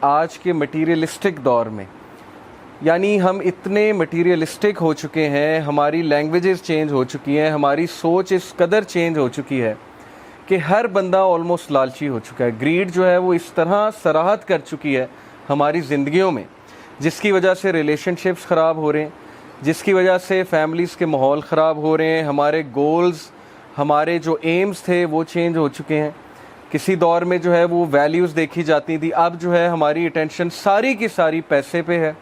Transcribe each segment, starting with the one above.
آج کے مٹیریلسٹک دور میں، یعنی ہم اتنے مٹیریلسٹک ہو چکے ہیں، ہماری لینگویجز چینج ہو چکی ہیں، ہماری سوچ اس قدر چینج ہو چکی ہے کہ ہر بندہ آلموسٹ لالچی ہو چکا ہے. گریڈ جو ہے وہ اس طرح سراحت کر چکی ہے ہماری زندگیوں میں، جس کی وجہ سے ریلیشن شپس خراب ہو رہے ہیں، جس کی وجہ سے فیملیز کے ماحول خراب ہو رہے ہیں، ہمارے گولز، ہمارے جو ایمز تھے وہ چینج ہو چکے ہیں. کسی دور میں جو ہے وہ ویلیوز دیکھی جاتی تھی، اب جو ہے ہماری اٹینشن ساری کی ساری پیسے پہ ہے.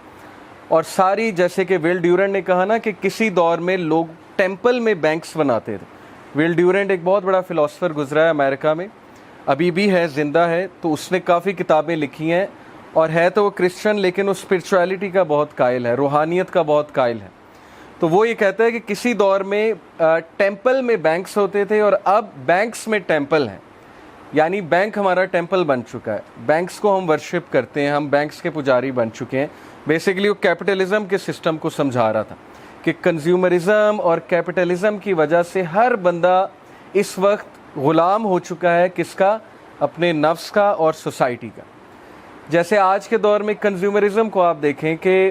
اور ساری، جیسے کہ ول ڈیورنٹ نے کہا نا کہ کسی دور میں لوگ ٹیمپل میں بینکس بناتے تھے. ول ڈیورنٹ ایک بہت بڑا فلاسفر گزرا ہے امریکہ میں، ابھی بھی ہے، زندہ ہے. تو اس نے کافی کتابیں لکھی ہیں، اور ہے تو وہ کرسچن لیکن وہ اسپرچویلٹی کا بہت قائل ہے، روحانیت کا بہت قائل ہے. تو وہ یہ کہتا ہے کہ کسی دور میں ٹیمپل میں بینکس ہوتے تھے اور اب بینکس میں ٹیمپل ہیں. یعنی بینک ہمارا ٹیمپل بن چکا ہے، بینکس کو ہم ورشپ کرتے ہیں، ہم بینکس کے پجاری بن چکے ہیں. بیسیکلی وہ کیپٹلزم کے سسٹم کو سمجھا رہا تھا کہ کنزیومرزم اور کیپٹلزم کی وجہ سے ہر بندہ اس وقت غلام ہو چکا ہے. کس کا؟ اپنے نفس کا اور سوسائٹی کا. جیسے آج کے دور میں کنزیومرزم کو آپ دیکھیں کہ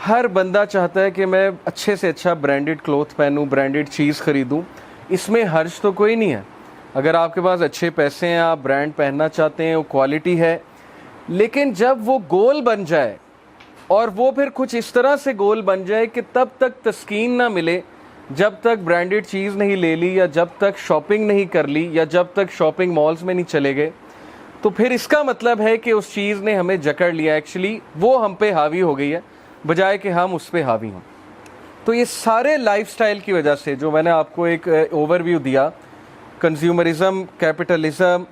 ہر بندہ چاہتا ہے کہ میں اچھے سے اچھا برانڈڈ کلوتھ پہنوں، برانڈڈ چیز خریدوں. اس میں حرج تو کوئی نہیں ہے. اگر آپ کے پاس اچھے پیسے ہیں، آپ برانڈ پہننا چاہتے ہیں، وہ کوالٹی ہے. لیکن جب وہ گول بن جائے، اور وہ پھر کچھ اس طرح سے گول بن جائے کہ تب تک تسکین نہ ملے جب تک برانڈڈ چیز نہیں لے لی، یا جب تک شاپنگ نہیں کر لی، یا جب تک شاپنگ مالز میں نہیں چلے گئے، تو پھر اس کا مطلب ہے کہ اس چیز نے ہمیں جکڑ لیا. ایکچولی وہ ہم پہ حاوی ہو گئی ہے بجائے کہ ہم اس پہ حاوی ہوں. تو یہ سارے لائف سٹائل کی وجہ سے، جو میں نے آپ کو ایک اوور ویو دیا، کنزیومرزم، کیپٹلزم،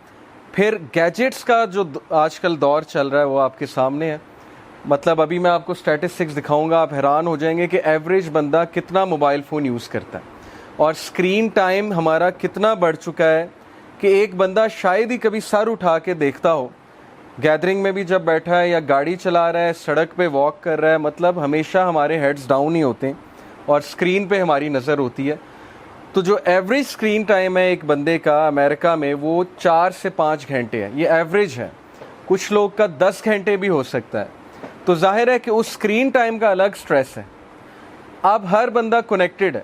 پھر گیجٹس کا جو آج کل دور چل رہا ہے وہ آپ کے سامنے ہے. مطلب ابھی میں آپ کو اسٹیٹسٹکس دکھاؤں گا، آپ حیران ہو جائیں گے کہ ایوریج بندہ کتنا موبائل فون یوز کرتا ہے، اور اسکرین ٹائم ہمارا کتنا بڑھ چکا ہے کہ ایک بندہ شاید ہی کبھی سر اٹھا کے دیکھتا ہو. گیدرنگ میں بھی جب بیٹھا ہے، یا گاڑی چلا رہا ہے، سڑک پہ واک کر رہا ہے، مطلب ہمیشہ ہمارے ہیڈز ڈاؤن ہی ہوتے ہیں اور اسکرین پہ ہماری نظر ہوتی ہے. تو جو ایوریج اسکرین ٹائم ہے ایک بندے کا امریکہ میں، وہ 4 سے 5 گھنٹے ہے. یہ ایوریج ہے، کچھ لوگ کا 10 گھنٹے بھی ہو سکتا ہے. تو ظاہر ہے کہ اس اسکرین ٹائم کا الگ سٹریس ہے. اب ہر بندہ کنیکٹڈ ہے.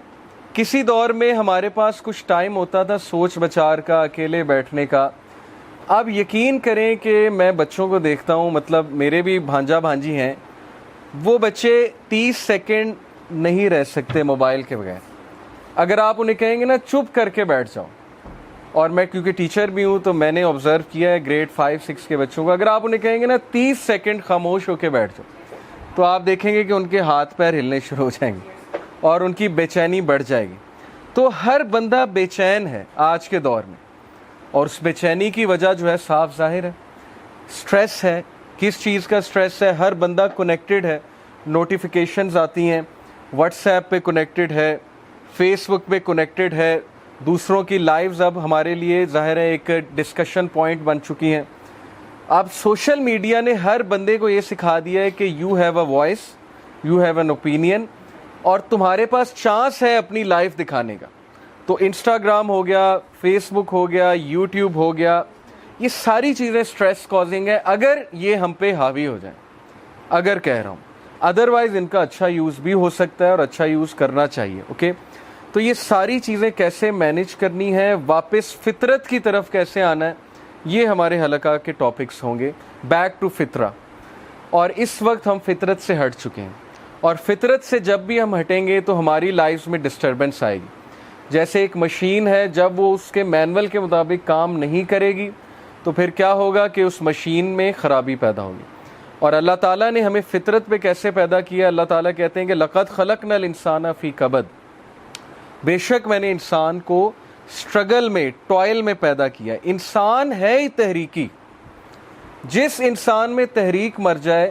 کسی دور میں ہمارے پاس کچھ ٹائم ہوتا تھا سوچ بچار کا، اکیلے بیٹھنے کا. اب یقین کریں کہ میں بچوں کو دیکھتا ہوں، مطلب میرے بھی بھانجا بھانجی ہیں، وہ بچے 30 سیکنڈ نہیں رہ سکتے موبائل کے بغیر. اگر آپ انہیں کہیں گے نا چپ کر کے بیٹھ جاؤ، اور میں کیونکہ ٹیچر بھی ہوں تو میں نے آبزرو کیا ہے گریڈ 5-6 کے بچوں کو، اگر آپ انہیں کہیں گے نا 30 سیکنڈ خاموش ہو کے بیٹھ جاؤ، تو آپ دیکھیں گے کہ ان کے ہاتھ پیر ہلنے شروع ہو جائیں گے اور ان کی بے چینی بڑھ جائے گی. تو ہر بندہ بے چین ہے آج کے دور میں، اور اس بے چینی کی وجہ جو ہے صاف ظاہر ہے، سٹریس ہے. کس چیز کا سٹریس ہے؟ ہر بندہ کنیکٹڈ ہے، نوٹیفیکیشنز آتی ہیں، واٹس ایپ پہ کنیکٹڈ ہے، فیس بک پہ کنیکٹڈ ہے. دوسروں کی لائیوز اب ہمارے لیے ظاہر ہے ایک ڈسکشن پوائنٹ بن چکی ہیں. اب سوشل میڈیا نے ہر بندے کو یہ سکھا دیا ہے کہ you have a voice, you have an opinion, اور تمہارے پاس چانس ہے اپنی لائف دکھانے کا. تو انسٹاگرام ہو گیا، فیس بک ہو گیا، یوٹیوب ہو گیا، یہ ساری چیزیں سٹریس کازنگ ہے اگر یہ ہم پہ حاوی ہو جائیں. اگر کہہ رہا ہوں، ادروائز ان کا اچھا یوز بھی ہو سکتا ہے اور اچھا یوز کرنا چاہیے. اوکے، تو یہ ساری چیزیں کیسے مینیج کرنی ہے، واپس فطرت کی طرف کیسے آنا ہے، یہ ہمارے حلقہ کے ٹاپکس ہوں گے. بیک ٹو فطرہ. اور اس وقت ہم فطرت سے ہٹ چکے ہیں، اور فطرت سے جب بھی ہم ہٹیں گے تو ہماری لائف میں ڈسٹربنس آئے گی. جیسے ایک مشین ہے، جب وہ اس کے مینول کے مطابق کام نہیں کرے گی تو پھر کیا ہوگا کہ اس مشین میں خرابی پیدا ہوگی. اور اللہ تعالیٰ نے ہمیں فطرت پہ کیسے پیدا کیا؟ اللہ تعالیٰ کہتے ہیں کہ لَقَدْ خَلَقْنَا الْإِنسَانَ فِي كَبَدٍ، بے شک میں نے انسان کو سٹرگل میں، ٹوائل میں پیدا کیا. انسان ہے ہی تحریکی. جس انسان میں تحریک مر جائے،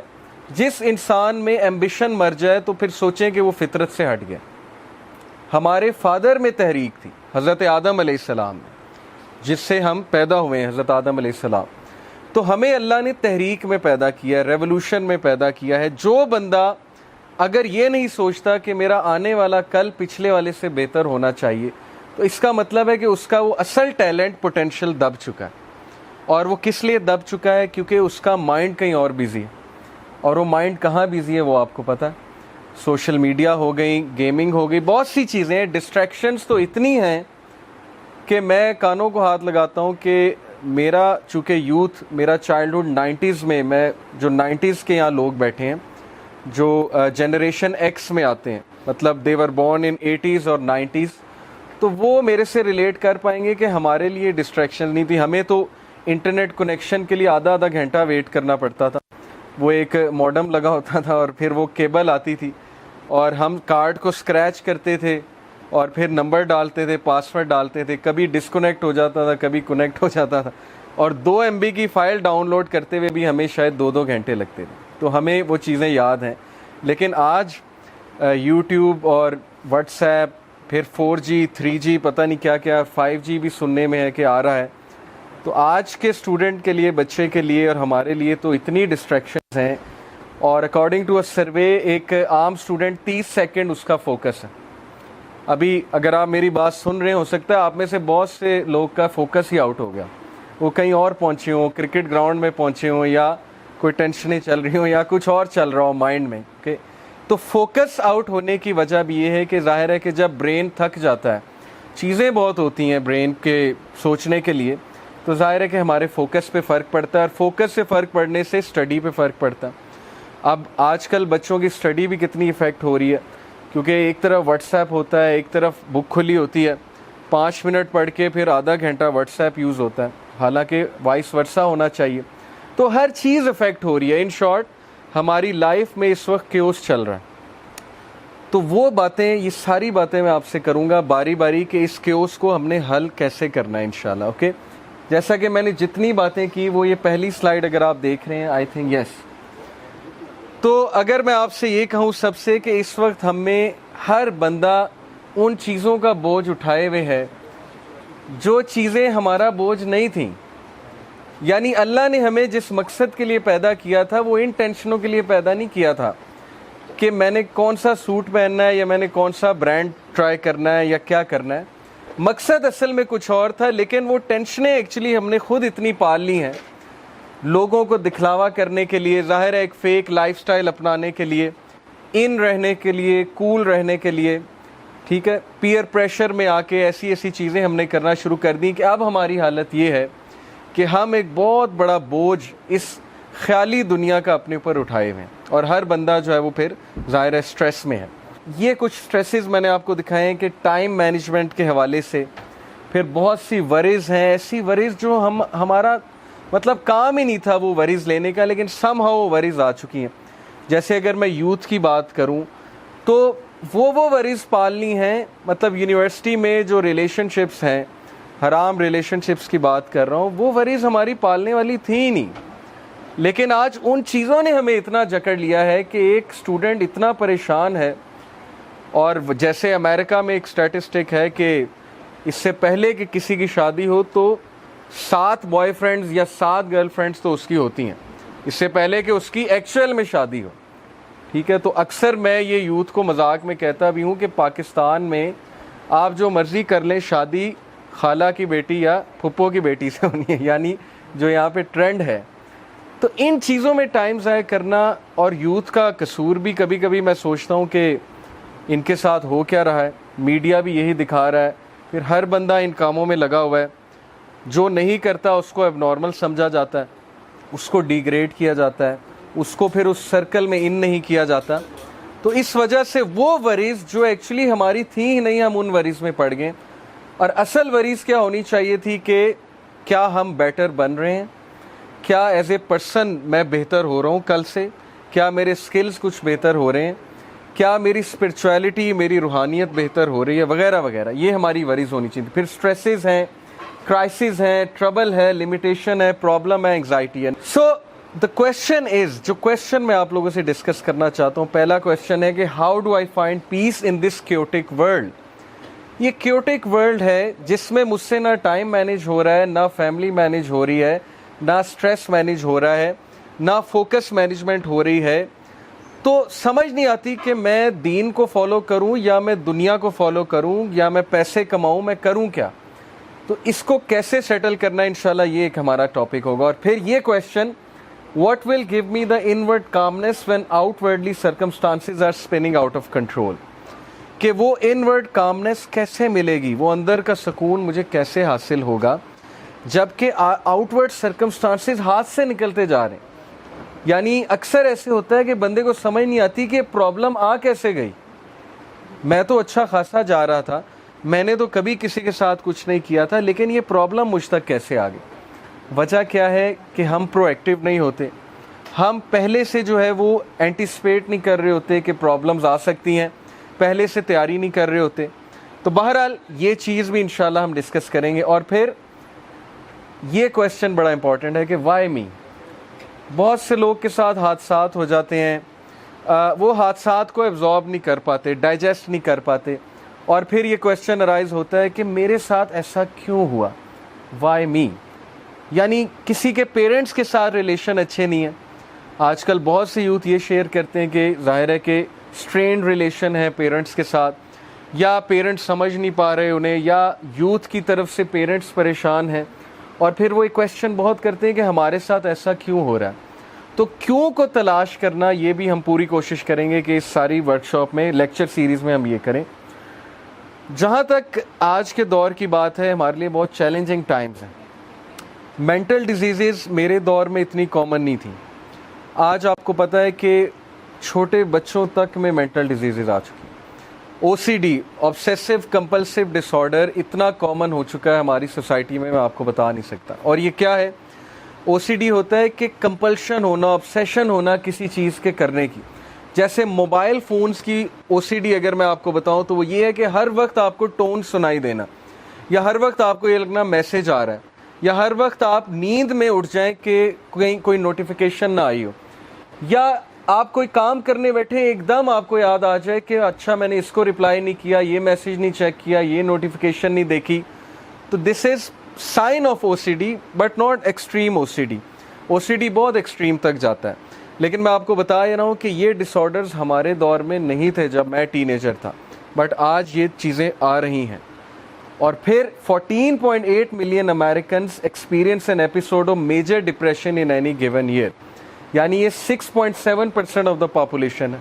جس انسان میں ایمبیشن مر جائے، تو پھر سوچیں کہ وہ فطرت سے ہٹ گیا. ہمارے فادر میں تحریک تھی، حضرت آدم علیہ السلام میں، جس سے ہم پیدا ہوئے ہیں، حضرت آدم علیہ السلام. تو ہمیں اللہ نے تحریک میں پیدا کیا، ریولوشن میں پیدا کیا ہے. جو بندہ اگر یہ نہیں سوچتا کہ میرا آنے والا کل پچھلے والے سے بہتر ہونا چاہیے، تو اس کا مطلب ہے کہ اس کا وہ اصل ٹیلنٹ، پوٹینشیل دب چکا ہے. اور وہ کس لیے دب چکا ہے؟ کیونکہ اس کا مائنڈ کہیں اور بیزی ہے. اور وہ مائنڈ کہاں بیزی ہے وہ آپ کو پتہ ہے. سوشل میڈیا ہو گئی, گیمنگ ہو گئی, بہت سی چیزیں, ڈسٹریکشنز تو اتنی ہیں کہ میں کانوں کو ہاتھ لگاتا ہوں کہ میرا چونکہ یوتھ, میرا چائلڈہڈ 90s میں جو 90s کے یہاں لوگ بیٹھے ہیں جو جنریشن ایکس میں آتے ہیں, مطلب دے ور بورن ان 80s اور 90s, تو وہ میرے سے ریلیٹ کر پائیں گے کہ ہمارے لیے ڈسٹریکشن نہیں تھی. ہمیں تو انٹرنیٹ کنیکشن کے لیے آدھا گھنٹہ ویٹ کرنا پڑتا تھا. وہ ایک ماڈم لگا ہوتا تھا اور پھر وہ کیبل آتی تھی اور ہم کارڈ کو اسکریچ کرتے تھے اور پھر نمبر ڈالتے تھے, پاسورڈ ڈالتے تھے, کبھی ڈسکنیکٹ ہو جاتا تھا, کبھی کنیکٹ ہو جاتا تھا, اور 2 MB کی فائل ڈاؤن لوڈ کرتے ہوئے بھی ہمیں شاید 2 گھنٹے لگتے تھے. تو ہمیں وہ چیزیں یاد ہیں. لیکن آج یوٹیوب اور واٹس ایپ, پھر 4G 3G پتہ نہیں کیا کیا, 5G بھی سننے میں ہے کہ آ رہا ہے. تو آج کے اسٹوڈنٹ کے لیے, بچے کے لیے اور ہمارے لیے تو اتنی ڈسٹریکشنز ہیں. اور اکارڈنگ ٹو اے سروے ایک عام اسٹوڈنٹ 30 سیکنڈ اس کا فوکس ہے. ابھی اگر آپ میری بات سن رہے ہیں, ہو سکتا ہے آپ میں سے بہت سے لوگ کا فوکس ہی آؤٹ ہو گیا, وہ کہیں اور پہنچے ہوں, کرکٹ گراؤنڈ میں پہنچے ہوں, یا کوئی ٹینشنیں چل رہی ہوں, یا کچھ اور چل رہا ہو مائنڈ میں. تو فوکس آؤٹ ہونے کی وجہ بھی یہ ہے کہ ظاہر ہے کہ جب برین تھک جاتا ہے, چیزیں بہت ہوتی ہیں برین کے سوچنے کے لیے, تو ظاہر ہے کہ ہمارے فوکس پہ فرق پڑتا ہے, اور فوکس سے فرق پڑنے سے اسٹڈی پہ فرق پڑتا ہے. اب آج کل بچوں کی اسٹڈی بھی کتنی افیکٹ ہو رہی ہے, کیونکہ ایک طرف واٹس ایپ ہوتا ہے, ایک طرف بک کھلی ہوتی ہے, 5 منٹ پڑھ کے پھر آدھا گھنٹہ واٹس ایپ یوز ہوتا ہے, حالانکہ وائس ورسا ہونا چاہیے. تو ہر چیز افیکٹ ہو رہی ہے. ان شارٹ ہماری لائف میں اس وقت کیوس چل رہا ہے. تو وہ باتیں, یہ ساری باتیں میں آپ سے کروں گا باری باری کہ اس کیوس کو ہم نے حل کیسے کرنا ہے انشاءاللہ. اوکے, جیسا کہ میں نے جتنی باتیں کی, وہ یہ پہلی سلائیڈ اگر آپ دیکھ رہے ہیں, آئی تھنک یس. تو اگر میں آپ سے یہ کہوں سب سے کہ اس وقت ہم میں ہر بندہ ان چیزوں کا بوجھ اٹھائے ہوئے ہے جو چیزیں ہمارا بوجھ نہیں تھیں. یعنی اللہ نے ہمیں جس مقصد کے لیے پیدا کیا تھا وہ ان ٹینشنوں کے لیے پیدا نہیں کیا تھا کہ میں نے کون سا سوٹ پہننا ہے, یا میں نے کون سا برانڈ ٹرائی کرنا ہے, یا کیا کرنا ہے. مقصد اصل میں کچھ اور تھا, لیکن وہ ٹینشنیں ایکچولی ہم نے خود اتنی پال لی ہیں لوگوں کو دکھلاوا کرنے کے لیے, ظاہر ہے ایک فیک لائف سٹائل اپنانے کے لیے, ان رہنے کے لیے, کول رہنے کے لیے. ٹھیک ہے, پیئر پریشر میں آ کے ایسی ایسی چیزیں ہم نے کرنا شروع کر دی کہ اب ہماری حالت یہ ہے کہ ہم ایک بہت بڑا بوجھ اس خیالی دنیا کا اپنے اوپر اٹھائے ہوئے ہیں, اور ہر بندہ جو ہے وہ پھر ظاہر ہے سٹریس میں ہے. یہ کچھ سٹریسز میں نے آپ کو دکھائے ہیں کہ ٹائم مینجمنٹ کے حوالے سے, پھر بہت سی وریز ہیں, ایسی وریز جو ہمارا مطلب کام ہی نہیں تھا وہ وریز لینے کا, لیکن سم ہاؤ وہ وریز آ چکی ہیں. جیسے اگر میں یوتھ کی بات کروں تو وہ وریز پالنی ہیں, مطلب یونیورسٹی میں جو ریلیشن شپس ہیں, حرام ریلیشن شپس کی بات کر رہا ہوں, وہ وریز ہماری پالنے والی تھی ہی نہیں. لیکن آج ان چیزوں نے ہمیں اتنا جکڑ لیا ہے کہ ایک اسٹوڈنٹ اتنا پریشان ہے. اور جیسے امریکہ میں ایک اسٹیٹسٹک ہے کہ اس سے پہلے کہ کسی کی شادی ہو تو 7 بوائے فرینڈز یا 7 گرل فرینڈز تو اس کی ہوتی ہیں, اس سے پہلے کہ اس کی ایکچوئل میں شادی ہو. ٹھیک ہے, تو اکثر میں یہ یوتھ کو مذاق میں کہتا بھی ہوں کہ پاکستان میں آپ جو مرضی کر لیں, شادی خالہ کی بیٹی یا پھپھو کی بیٹی سے ہونی ہے, یعنی جو یہاں پہ ٹرینڈ ہے. تو ان چیزوں میں ٹائم ضائع کرنا, اور یوتھ کا قصور بھی کبھی کبھی میں سوچتا ہوں کہ ان کے ساتھ ہو کیا رہا ہے. میڈیا بھی یہی دکھا رہا ہے, پھر ہر بندہ ان کاموں میں لگا ہوا ہے. جو نہیں کرتا اس کو اب نارمل سمجھا جاتا ہے, اس کو ڈیگریڈ کیا جاتا ہے, اس کو پھر اس سرکل میں ان نہیں کیا جاتا. تو اس وجہ سے وہ وریز جو ایکچولی ہماری تھی ہی نہیں, ہم ان وریز میں پڑ گئے. اور اصل وریز کیا ہونی چاہیے تھی کہ کیا ہم بیٹر بن رہے ہیں, کیا ایز اے پرسن میں بہتر ہو رہا ہوں کل سے, کیا میرے سکلز کچھ بہتر ہو رہے ہیں, کیا میری اسپرچویلٹی, میری روحانیت بہتر ہو رہی ہے, وغیرہ وغیرہ. یہ ہماری وریز ہونی چاہیے. پھر سٹریسز ہیں, کرائسس ہے, ٹربل ہے, لمیٹیشن ہے, پرابلم ہے, انگزائٹی ہے. سو دا کویشچن از, جو کویشچن میں آپ لوگوں سے ڈسکس کرنا چاہتا ہوں, پہلا کویشچن ہے کہ how do I find peace in this chaotic world. یہ کیوٹک ورلڈ ہے جس میں مجھ سے نہ ٹائم مینیج ہو رہا ہے, نہ فیملی مینیج ہو رہی ہے, نہ اسٹریس مینیج ہو رہا ہے, نہ فوکس مینجمنٹ ہو رہی ہے. تو سمجھ نہیں آتی کہ میں دین کو فالو کروں یا میں دنیا کو فالو کروں, یا میں پیسے کماؤں, میں کروں کیا. تو اس کو کیسے سیٹل کرنا ہے انشاءاللہ یہ ایک ہمارا ٹاپک ہوگا. اور پھر یہ question, what will give me the inward calmness when outwardly circumstances are spinning out of control, کہ وہ انورڈ کامنس کیسے ملے گی, وہ اندر کا سکون مجھے کیسے حاصل ہوگا جبکہ آؤٹ ورڈ سرکمسٹانسز ہاتھ سے نکلتے جا رہے ہیں. یعنی اکثر ایسے ہوتا ہے کہ بندے کو سمجھ نہیں آتی کہ پرابلم آ کیسے گئی. میں تو اچھا خاصا جا رہا تھا, میں نے تو کبھی کسی کے ساتھ کچھ نہیں کیا تھا, لیکن یہ پرابلم مجھ تک کیسے آ گئی. وجہ کیا ہے کہ ہم پرو ایکٹیو نہیں ہوتے, ہم پہلے سے جو ہے وہ اینٹیسپیٹ نہیں کر رہے ہوتے کہ پرابلمز آ سکتی ہیں, پہلے سے تیاری نہیں کر رہے ہوتے. تو بہرحال یہ چیز بھی انشاءاللہ ہم ڈسکس کریں گے. اور پھر یہ کویسچن بڑا امپورٹنٹ ہے کہ وائی می. بہت سے لوگ کے ساتھ حادثات ہو جاتے ہیں, وہ حادثات کو ایبزارب نہیں کر پاتے, ڈائجسٹ نہیں کر پاتے, اور پھر یہ کویسچن ارائز ہوتا ہے کہ میرے ساتھ ایسا کیوں ہوا, وائی می. یعنی کسی کے پیرنٹس کے ساتھ ریلیشن اچھے نہیں ہیں. آج کل بہت سے یوتھ یہ شیئر کرتے ہیں کہ ظاہر ہے کہ اسٹرینڈ ریلیشن ہے پیرنٹس کے ساتھ, یا پیرنٹس سمجھ نہیں پا رہے انہیں, یا یوتھ کی طرف سے پیرنٹس پریشان ہیں, اور پھر وہ ایک کویسچن بہت کرتے ہیں کہ ہمارے ساتھ ایسا کیوں ہو رہا ہے. تو کیوں کو تلاش کرنا, یہ بھی ہم پوری کوشش کریں گے کہ اس ساری ورکشاپ میں, لیکچر سیریز میں ہم یہ کریں. جہاں تک آج کے دور کی بات ہے, ہمارے لیے بہت چیلنجنگ ٹائمز ہیں. مینٹل ڈیزیزز میرے دور میں اتنی کامن نہیں تھیں. آج آپ کو پتہ ہے کہ چھوٹے بچوں تک میں مینٹل ڈیزیزز آ چکی ہیں. او سی ڈی, آبسیسو کمپلسو ڈس آرڈر, اتنا کامن ہو چکا ہے ہماری سوسائٹی میں آپ کو بتا نہیں سکتا. اور یہ کیا ہے؟ او سی ڈی ہوتا ہے کہ کمپلشن ہونا, آبسیشن ہونا کسی چیز کے کرنے کی. جیسے موبائل فونز کی او سی ڈی اگر میں آپ کو بتاؤں تو وہ یہ ہے کہ ہر وقت آپ کو ٹون سنائی دینا, یا ہر وقت آپ کو یہ لگنا میسج آ رہا ہے, یا ہر وقت آپ نیند میں اٹھ جائیں کہ کوئی نوٹیفیکیشن نہ آئی ہو, یا آپ کوئی کام کرنے بیٹھے ایک دم آپ کو یاد آ جائے کہ اچھا میں نے اس کو رپلائی نہیں کیا, یہ میسج نہیں چیک کیا, یہ نوٹیفیکیشن نہیں دیکھی. تو this is sign of O C D, but not extreme O C D. O C D بہت ایکسٹریم تک جاتا ہے, لیکن میں آپ کو بتا رہا ہوں کہ یہ ڈس آرڈرز ہمارے دور میں نہیں تھے جب میں ٹین ایجر تھا, بٹ آج یہ چیزیں آ رہی ہیں. اور پھر 14.8 million Americans experience an episode of major depression in any given year. یعنی یہ 6.7% آف دا پاپولیشن ہے.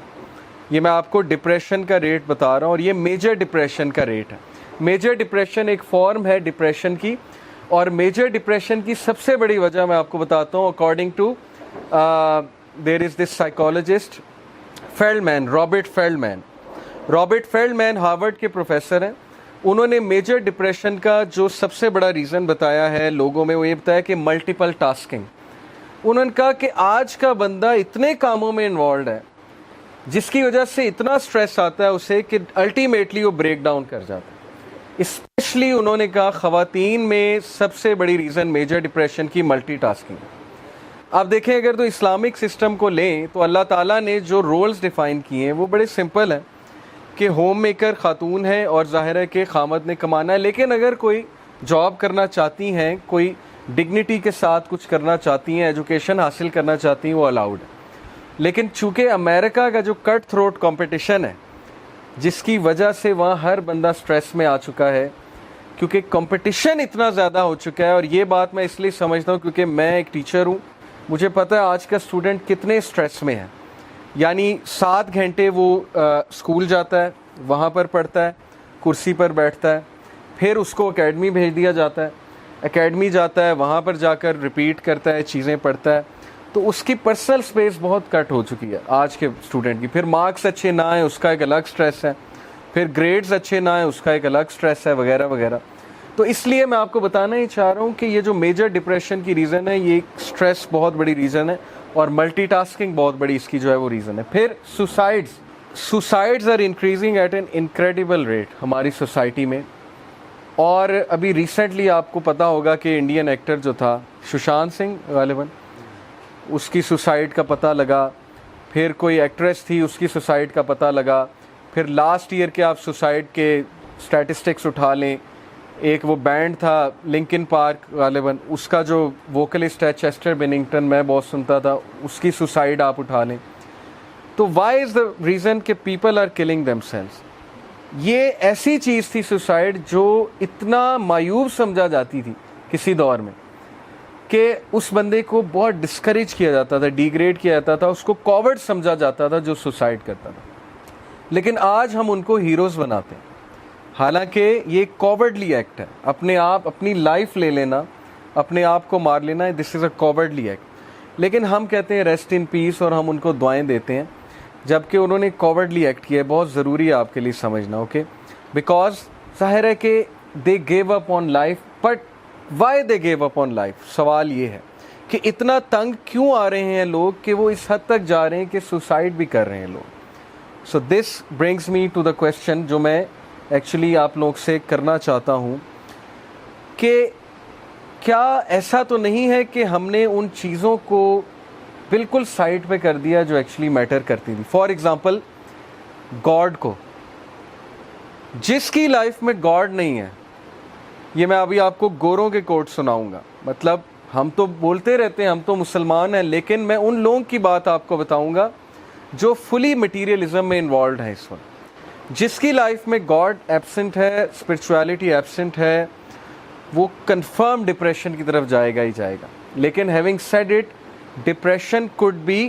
یہ میں آپ کو ڈپریشن کا ریٹ بتا رہا ہوں, اور یہ میجر ڈپریشن کا ریٹ ہے. میجر ڈپریشن ایک فارم ہے ڈپریشن کی, اور میجر ڈپریشن کی سب سے بڑی وجہ میں آپ کو بتاتا ہوں. According to there is this psychologist Feldman, Robert Feldman Harvard کے پروفیسر ہیں. انہوں نے میجر ڈپریشن کا جو سب سے بڑا ریزن بتایا ہے لوگوں میں, وہ یہ بتایا کہ ملٹیپل ٹاسکنگ. انہوں نے کہا کہ آج کا بندہ اتنے کاموں میں انوالوڈ ہے جس کی وجہ سے اتنا سٹریس آتا ہے اسے کہ الٹیمیٹلی وہ بریک ڈاؤن کر جاتا ہے. اسپیشلی انہوں نے کہا خواتین میں سب سے بڑی ریزن میجر ڈپریشن کی ملٹی ٹاسکنگ. آپ دیکھیں اگر تو اسلامک سسٹم کو لیں تو اللہ تعالیٰ نے جو رولز ڈیفائن کیے ہیں وہ بڑے سمپل ہیں کہ ہوم میکر خاتون ہے, اور ظاہر ہے کہ خامد نے کمانا ہے, لیکن اگر کوئی جاب کرنا چاہتی ہیں, کوئی ڈگنیٹی کے ساتھ کچھ کرنا چاہتی ہیں, ایجوکیشن حاصل کرنا چاہتی ہیں, وہ الاؤڈ ہے. لیکن چونکہ امریکہ کا جو کٹ تھروٹ کمپٹیشن ہے, جس کی وجہ سے وہاں ہر بندہ سٹریس میں آ چکا ہے, کیونکہ کمپٹیشن اتنا زیادہ ہو چکا ہے. اور یہ بات میں اس لیے سمجھتا ہوں کیونکہ میں ایک ٹیچر ہوں, مجھے پتہ ہے آج کا اسٹوڈنٹ کتنے سٹریس میں ہے. یعنی 7 گھنٹے وہ اسکول جاتا ہے, وہاں پر پڑھتا ہے, کرسی پر بیٹھتا ہے, پھر اس کو اکیڈمی بھیج دیا جاتا ہے, اکیڈمی جاتا ہے, وہاں پر جا کر ریپیٹ کرتا ہے, چیزیں پڑھتا ہے. تو اس کی پرسنل سپیس بہت کٹ ہو چکی ہے آج کے اسٹوڈنٹ کی. پھر مارکس اچھے نہ آئیں اس کا ایک الگ سٹریس ہے, پھر گریڈز اچھے نہ آئیں اس کا ایک الگ سٹریس ہے, وغیرہ وغیرہ. تو اس لیے میں آپ کو بتانا ہی چاہ رہا ہوں کہ یہ جو میجر ڈپریشن کی ریزن ہے, یہ سٹریس بہت بڑی ریزن ہے, اور ملٹی ٹاسکنگ بہت بڑی اس کی جو ہے وہ ریزن ہے. پھر suicides are increasing at an incredible rate ہماری سوسائٹی میں. اور ابھی ریسنٹلی آپ کو پتا ہوگا کہ انڈین ایکٹر جو تھا سشانت سنگھ غالباً, اس کی سوسائڈ کا پتہ لگا. پھر کوئی ایکٹریس تھی, اس کی سوسائڈ کا پتہ لگا. پھر لاسٹ ایئر کے آپ سوسائڈ کے سٹیٹسٹکس اٹھا لیں, ایک وہ بینڈ تھا لنکن پارک غالباً, اس کا جو ووکلسٹ ہے چیسٹر بیننگٹن, میں بہت سنتا تھا, اس کی سوسائڈ آپ اٹھا لیں. تو وائی از دا ریزن کہ people are killing themselves. یہ ایسی چیز تھی سوسائڈ جو اتنا مایوب سمجھا جاتی تھی کسی دور میں کہ اس بندے کو بہت ڈسکریج کیا جاتا تھا, ڈیگریڈ کیا جاتا تھا, اس کو کاورڈ سمجھا جاتا تھا جو سوسائڈ کرتا تھا. لیکن آج ہم ان کو ہیروز بناتے ہیں, حالانکہ یہ ایک کاورڈلی ایکٹ ہے. اپنے آپ اپنی لائف لے لینا, اپنے آپ کو مار لینا, دس از اے کاورڈلی ایکٹ. لیکن ہم کہتے ہیں ریسٹ ان پیس اور ہم ان کو دعائیں دیتے ہیں, جبکہ انہوں نے کاورڈلی ایکٹ کیا ہے. بہت ضروری ہے آپ کے لیے سمجھنا, اوکے, بیکاز ظاہر ہے کہ they give up on life, but why they give up on life. سوال یہ ہے کہ اتنا تنگ کیوں آ رہے ہیں لوگ کہ وہ اس حد تک جا رہے ہیں کہ سوسائڈ بھی کر رہے ہیں لوگ. So this brings me to the question جو میں ایکچولی آپ لوگ سے کرنا چاہتا ہوں کہ کیا ایسا تو نہیں ہے کہ ہم نے ان چیزوں کو بالکل سائڈ پہ کر دیا جو ایکچولی میٹر کرتی تھی. فار ایگزامپل گاڈ کو, جس کی لائف میں گاڈ نہیں ہے, یہ میں ابھی آپ کو گوروں کے کوٹ سناؤں گا. مطلب ہم تو بولتے رہتے ہیں ہم تو مسلمان ہیں, لیکن میں ان لوگوں کی بات آپ کو بتاؤں گا جو فلی مٹیریلزم میں انوالوڈ ہیں اس وقت. جس کی لائف میں گاڈ ایبسنٹ ہے, اسپرچویلٹی ایبسنٹ ہے, وہ کنفرم ڈپریشن کی طرف جائے گا ہی جائے گا. لیکن having said it, depression could be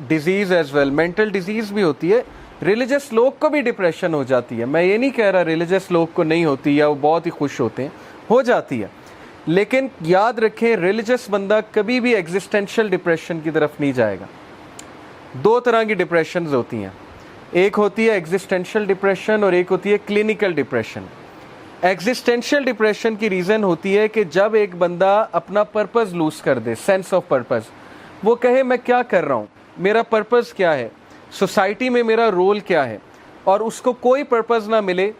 disease as well. Mental disease بھی ہوتی ہے, ریلیجس لوگ کو بھی ڈپریشن ہو جاتی ہے. میں یہ نہیں کہہ رہا ریلیجس لوگ کو نہیں ہوتی یا وہ بہت ہی خوش ہوتے ہیں, ہو جاتی ہے. لیکن یاد رکھیں ریلیجس بندہ کبھی بھی ایگزسٹینشل ڈپریشن کی طرف نہیں جائے گا. دو طرح کی ڈپریشنز ہوتی ہیں, ایک ہوتی ہے ایگزسٹینشل ڈپریشن اور ایک ہوتی ہے کلینکل ڈپریشن. ایگزسٹینشل ڈپریشن کی ریزن ہوتی ہے کہ جب ایک بندہ اپنا پرپز لوز کر دے, سینس آف پرپز, وہ کہے میں کیا کر رہا ہوں, میرا پرپز کیا ہے, سوسائٹی میں میرا رول کیا ہے, اور اس کو کوئی پرپز نہ ملے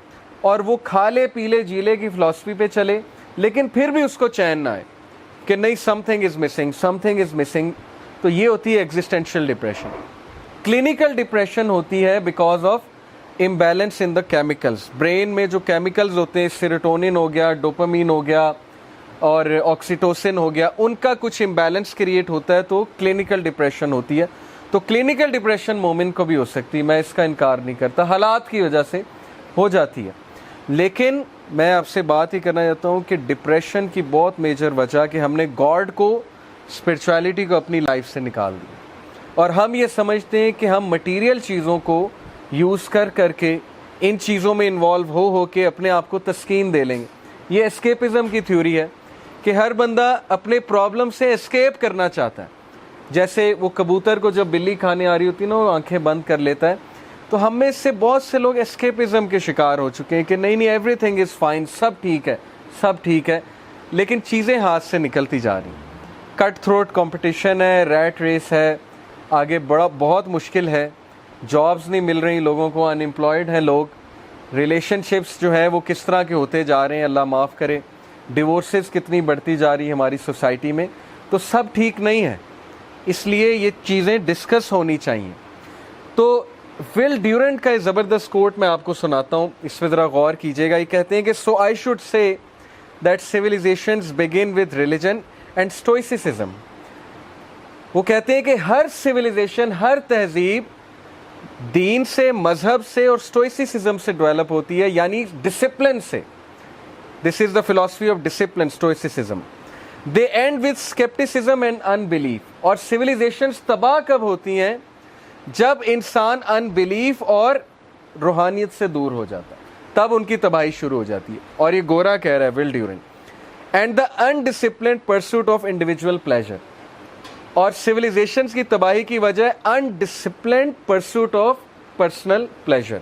اور وہ کھا لے پی لے جی لے کی فلاسفی پہ چلے, لیکن پھر بھی اس کو چین نہ آئے کہ نہیں some thing is missing, some thing is missing. تو یہ ہوتی ہے ایگزسٹینشل ڈپریشن. کلینکل ڈپریشن ہوتی ہے because of imbalance in the chemicals. Brain میں جو کیمیکلز ہوتے ہیں, سیروٹونن ہو گیا, ڈوپامین ہو گیا اور آکسیٹوسن ہو گیا, ان کا کچھ امبیلنس کریٹ ہوتا ہے تو کلینکل ڈپریشن ہوتی ہے. تو کلینکل ڈپریشن مومن کو بھی ہو سکتی ہے, میں اس کا انکار نہیں کرتا, حالات کی وجہ سے ہو جاتی ہے. لیکن میں آپ سے بات ہی کرنا چاہتا ہوں کہ ڈپریشن کی بہت میجر وجہ کہ ہم نے گاڈ کو, اسپرچویلٹی کو اپنی لائف سے نکال دیا, اور ہم یہ سمجھتے ہیں کہ ہم مٹیریل چیزوں کو یوز کر کے ان چیزوں میں انوالو ہو کے اپنے آپ کو تسکین دے لیں گے. یہ اسکیپزم کی تھیوری ہے کہ ہر بندہ اپنے پرابلم سے اسکیپ کرنا چاہتا ہے. جیسے وہ کبوتر کو جب بلی کھانے آ رہی ہوتی ہے نا, وہ آنکھیں بند کر لیتا ہے. تو ہم میں اس سے بہت سے لوگ اسکیپزم کے شکار ہو چکے ہیں کہ نہیں ایوری تھنگ از فائن, سب ٹھیک ہے, سب ٹھیک ہے, لیکن چیزیں ہاتھ سے نکلتی جا رہی ہیں. کٹ تھروٹ کمپٹیشن ہے, ریٹ ریس ہے, آگے بہت مشکل ہے, جابز نہیں مل رہی لوگوں کو, ان امپلائڈ ہیں لوگ, ریلیشن شپس جو ہے وہ کس طرح کے ہوتے جا رہے ہیں, اللہ معاف کرے, ڈیورسز کتنی بڑھتی جا رہی ہے ہماری سوسائٹی میں. تو سب ٹھیک نہیں ہے, اس لیے یہ چیزیں ڈسکس ہونی چاہیے. تو ول ڈیورنٹ کا زبردست کوٹ میں آپ کو سناتا ہوں, اس پہ ذرا غور کیجیے گا. یہ کہتے ہیں کہ so I should say that civilisations begin with religion and stoicism. وہ کہتے ہیں کہ ہر سویلائزیشن, ہر تہذیب دین سے, مذہب سے اور اسٹوئسزم سے ڈیولپ ہوتی ہے, یعنی ڈسپلن سے. This is the philosophy of discipline, stoicism. They end with scepticism and unbelief. اور سویلائزیشنز تباہ کب ہوتی ہیں, جب انسان ان بلیف اور روحانیت سے دور ہو جاتا ہے, تب ان کی تباہی شروع ہو جاتی ہے. اور یہ گورا کہہ رہا ہے, Will Durant. And the undisciplined pursuit of individual pleasure. اور سویلائزیشنز کی تباہی کی وجہ ہے undisciplined pursuit of personal pleasure,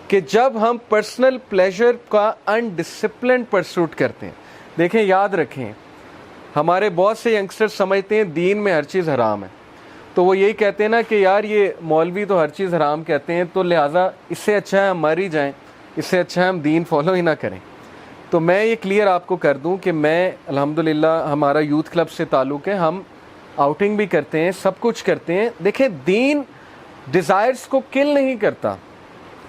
کہ جب ہم پرسنل پلیزر کا انڈسپلنڈ پرسوٹ کرتے ہیں. دیکھیں یاد رکھیں, ہمارے بہت سے ینگسٹر سمجھتے ہیں دین میں ہر چیز حرام ہے, تو وہ یہی کہتے ہیں نا کہ یار یہ مولوی تو ہر چیز حرام کہتے ہیں, تو لہٰذا اس سے اچھا ہے ہم مر ہی جائیں, اس سے اچھا ہے ہم دین فالو ہی نہ کریں. تو میں یہ کلیئر آپ کو کر دوں کہ میں الحمدللہ ہمارا یوتھ کلب سے تعلق ہے, ہم آؤٹنگ بھی کرتے ہیں, سب کچھ کرتے ہیں. دیکھیں دین ڈیزائرز کو کل نہیں کرتا,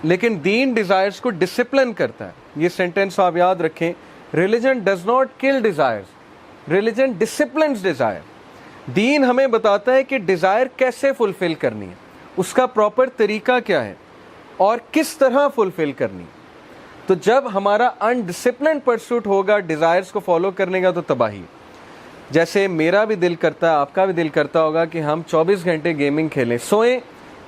لیکن دین ڈیزائرز کو ڈسپلن کرتا ہے. یہ سینٹینس آپ یاد رکھیں, religion does not kill desires, religion disciplines desire. دین ہمیں بتاتا ہے کہ ڈیزائر کیسے فلفل کرنی ہے, اس کا پراپر طریقہ کیا ہے اور کس طرح فلفل کرنی ہے. تو جب ہمارا انڈسپلنڈ پرسوٹ ہوگا ڈیزائرز کو فالو کرنے کا تو تباہی. جیسے میرا بھی دل کرتا ہے, آپ کا بھی دل کرتا ہوگا کہ ہم 24 گھنٹے گیمنگ کھیلیں, سوئیں,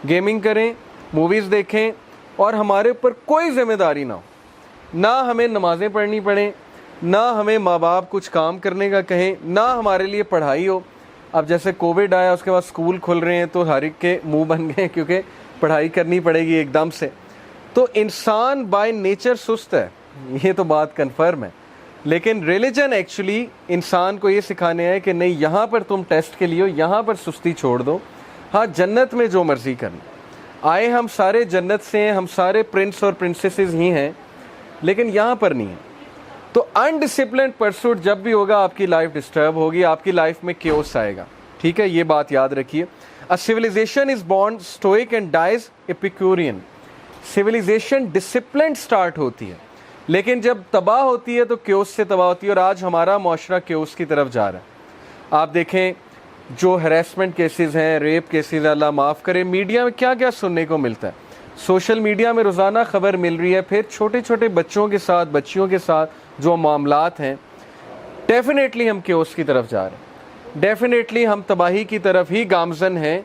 گیمنگ کریں, موویز دیکھیں, اور ہمارے اوپر کوئی ذمہ داری نہ ہو, نہ ہمیں نمازیں پڑھنی پڑیں, نہ ہمیں ماں باپ کچھ کام کرنے کا کہیں, نہ ہمارے لیے پڑھائی ہو. اب جیسے کووڈ آیا, اس کے بعد اسکول کھل رہے ہیں تو ہر ایک کے منہ بن گئے کیونکہ پڑھائی کرنی پڑے گی ایک دم سے. تو انسان بائی نیچر سست ہے, یہ تو بات کنفرم ہے. لیکن ریلیجن ایکچولی انسان کو یہ سکھانے ہے کہ نہیں, یہاں پر تم ٹیسٹ کے لیے ہو, یہاں پر سستی چھوڑ دو. ہاں, جنت میں جو مرضی کرنا, آئے ہم سارے جنت سے ہیں, ہم سارے پرنس اور پرنسیسز ہی ہیں, لیکن یہاں پر نہیں ہے. تو انڈسپلنڈ پرسوٹ جب بھی ہوگا آپ کی لائف ڈسٹرب ہوگی, آپ کی لائف میں کیوس آئے گا. ٹھیک ہے, یہ بات یاد رکھیے. A civilization is born stoic and dies Epicurean. Civilization disciplined start ہوتی ہے, لیکن جب تباہ ہوتی ہے تو کیوس سے تباہ ہوتی ہے, اور آج ہمارا معاشرہ کیوس کی طرف جا رہا ہے. آپ دیکھیں جو ہیراسمنٹ کیسز ہیں, ریپ کیسز, اللہ معاف کرے, میڈیا میں کیا کیا سننے کو ملتا ہے. سوشل میڈیا میں روزانہ خبر مل رہی ہے. پھر چھوٹے چھوٹے بچوں کے ساتھ, بچیوں کے ساتھ جو معاملات ہیں, ڈیفینیٹلی ہم کیوس کی طرف جا رہے ہیں, ڈیفینیٹلی ہم تباہی کی طرف ہی گامزن ہیں.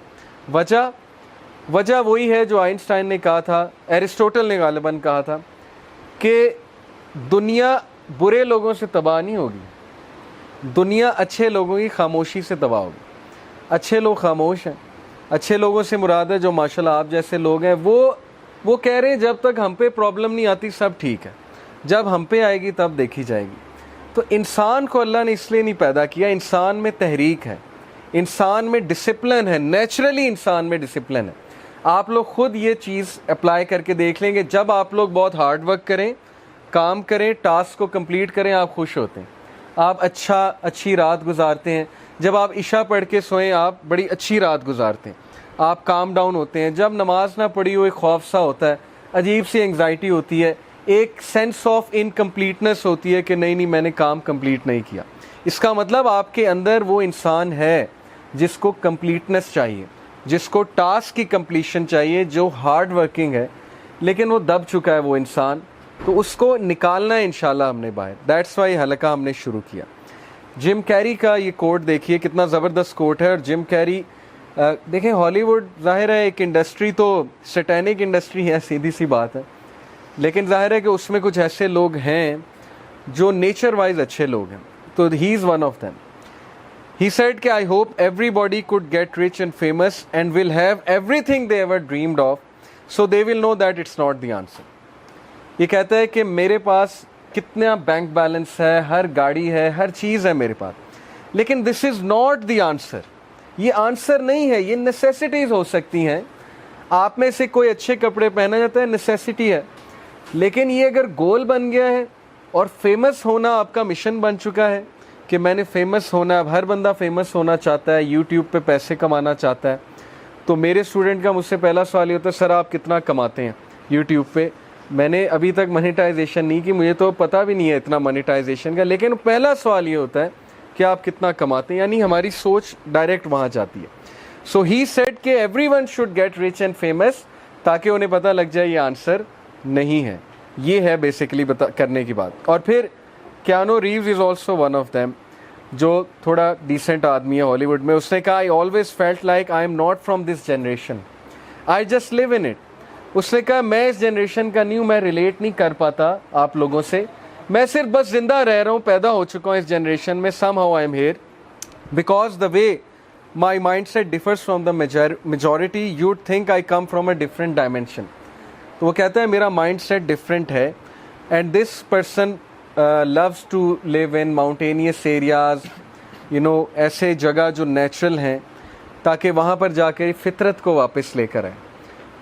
وجہ وہی ہے جو آئنسٹائن نے کہا تھا, ایرسٹوٹل نے غالباً کہا تھا کہ دنیا برے لوگوں سے تباہ نہیں ہوگی, دنیا اچھے لوگوں کی خاموشی سے تباہ ہوگی. اچھے لوگ خاموش ہیں. اچھے لوگوں سے مراد ہے جو ماشاءاللہ آپ جیسے لوگ ہیں, وہ کہہ رہے ہیں جب تک ہم پہ پرابلم نہیں آتی سب ٹھیک ہے, جب ہم پہ آئے گی تب دیکھی جائے گی. تو انسان کو اللہ نے اس لیے نہیں پیدا کیا, انسان میں تحریک ہے, انسان میں ڈسپلن ہے, نیچرلی انسان میں ڈسپلن ہے. آپ لوگ خود یہ چیز اپلائی کر کے دیکھ لیں گے, جب آپ لوگ بہت ہارڈ ورک کریں, کام کریں, ٹاسک کو کمپلیٹ کریں, آپ خوش ہوتے ہیں, آپ اچھی رات گزارتے ہیں. جب آپ عشاء پڑھ کے سوئیں آپ بڑی اچھی رات گزارتے ہیں, آپ کام ڈاؤن ہوتے ہیں. جب نماز نہ پڑھی ہو ایک خوف سا ہوتا ہے, عجیب سی انگزائٹی ہوتی ہے, ایک سینس آف انکمپلیٹنس ہوتی ہے کہ نہیں میں نے کام کمپلیٹ نہیں کیا. اس کا مطلب آپ کے اندر وہ انسان ہے جس کو کمپلیٹنس چاہیے, جس کو ٹاسک کی کمپلیشن چاہیے, جو ہارڈ ورکنگ ہے, لیکن وہ دب چکا ہے وہ انسان. تو اس کو نکالنا ہے انشاءاللہ ہم نے باہر. دیٹس وائی حلقہ ہم نے شروع کیا. جم کیری کا یہ کوٹ دیکھیے, کتنا زبردست کوٹ ہے. اور جم کیری دیکھیں, ہالی ووڈ ظاہر ہے ایک انڈسٹری تو سیٹینک انڈسٹری ہے, سیدھی سی بات ہے, لیکن ظاہر ہے کہ اس میں کچھ ایسے لوگ ہیں جو نیچر وائز اچھے لوگ ہیں. تو he is one of them. He said کہ I hope everybody could get rich and famous and will have everything they ever dreamed of, so they will know that it's not the answer. یہ کہتا ہے کہ میرے پاس کتنا bank balance ہے, ہر گاڑی ہے, ہر چیز ہے میرے پاس, لیکن this is not the answer. یہ آنسر نہیں ہے, یہ نیسیسٹیز ہو سکتی ہیں. آپ میں سے کوئی اچھے کپڑے پہنا جاتا ہے, نیسیسٹی ہے, لیکن یہ اگر گول بن گیا ہے اور فیمس ہونا آپ کا مشن بن چکا ہے کہ میں نے فیمس ہونا, اب ہر بندہ فیمس ہونا چاہتا ہے, یوٹیوب پہ پیسے کمانا چاہتا ہے. تو میرے اسٹوڈنٹ کا مجھ سے پہلا سوال یہ ہوتا ہے, سر آپ کتنا کماتے ہیں یوٹیوب پہ؟ میں نے ابھی تک منیٹائزیشن نہیں کی, مجھے تو پتہ بھی نہیں ہے اتنا منیٹائزیشن کا, لیکن پہلا سوال یہ ہوتا ہے کہ آپ کتنا کماتے ہیں, یعنی ہماری سوچ ڈائریکٹ وہاں جاتی ہے. سو ہی سیڈ کہ everyone should get rich and famous, تاکہ انہیں پتہ لگ جائے یہ آنسر نہیں ہے. یہ ہے بیسیکلی کرنے کی بات. اور پھر Keanu Reeves is also one of them, جو تھوڑا ڈیسنٹ آدمی ہے ہالی ووڈ میں. اس نے کہا, I always felt like I am not from this generation, I just live in it. اس نے کہا میں اس جنریشن کا نہیں ہوں, میں ریلیٹ نہیں کر پاتا آپ لوگوں سے, میں صرف بس زندہ رہ رہا ہوں, پیدا ہو چکا ہوں اس جنریشن میں. Somehow I am here because the way my mind set differs from the majority, you'd think I come from a different dimension. تو وہ کہتا ہے میرا مائنڈ سیٹ ڈفرینٹ ہے, and this person loves to live in mountainous areas, ایسے جگہ جو natural ہیں, تاکہ وہاں پر جا کے فطرت کو واپس لے کر آئے.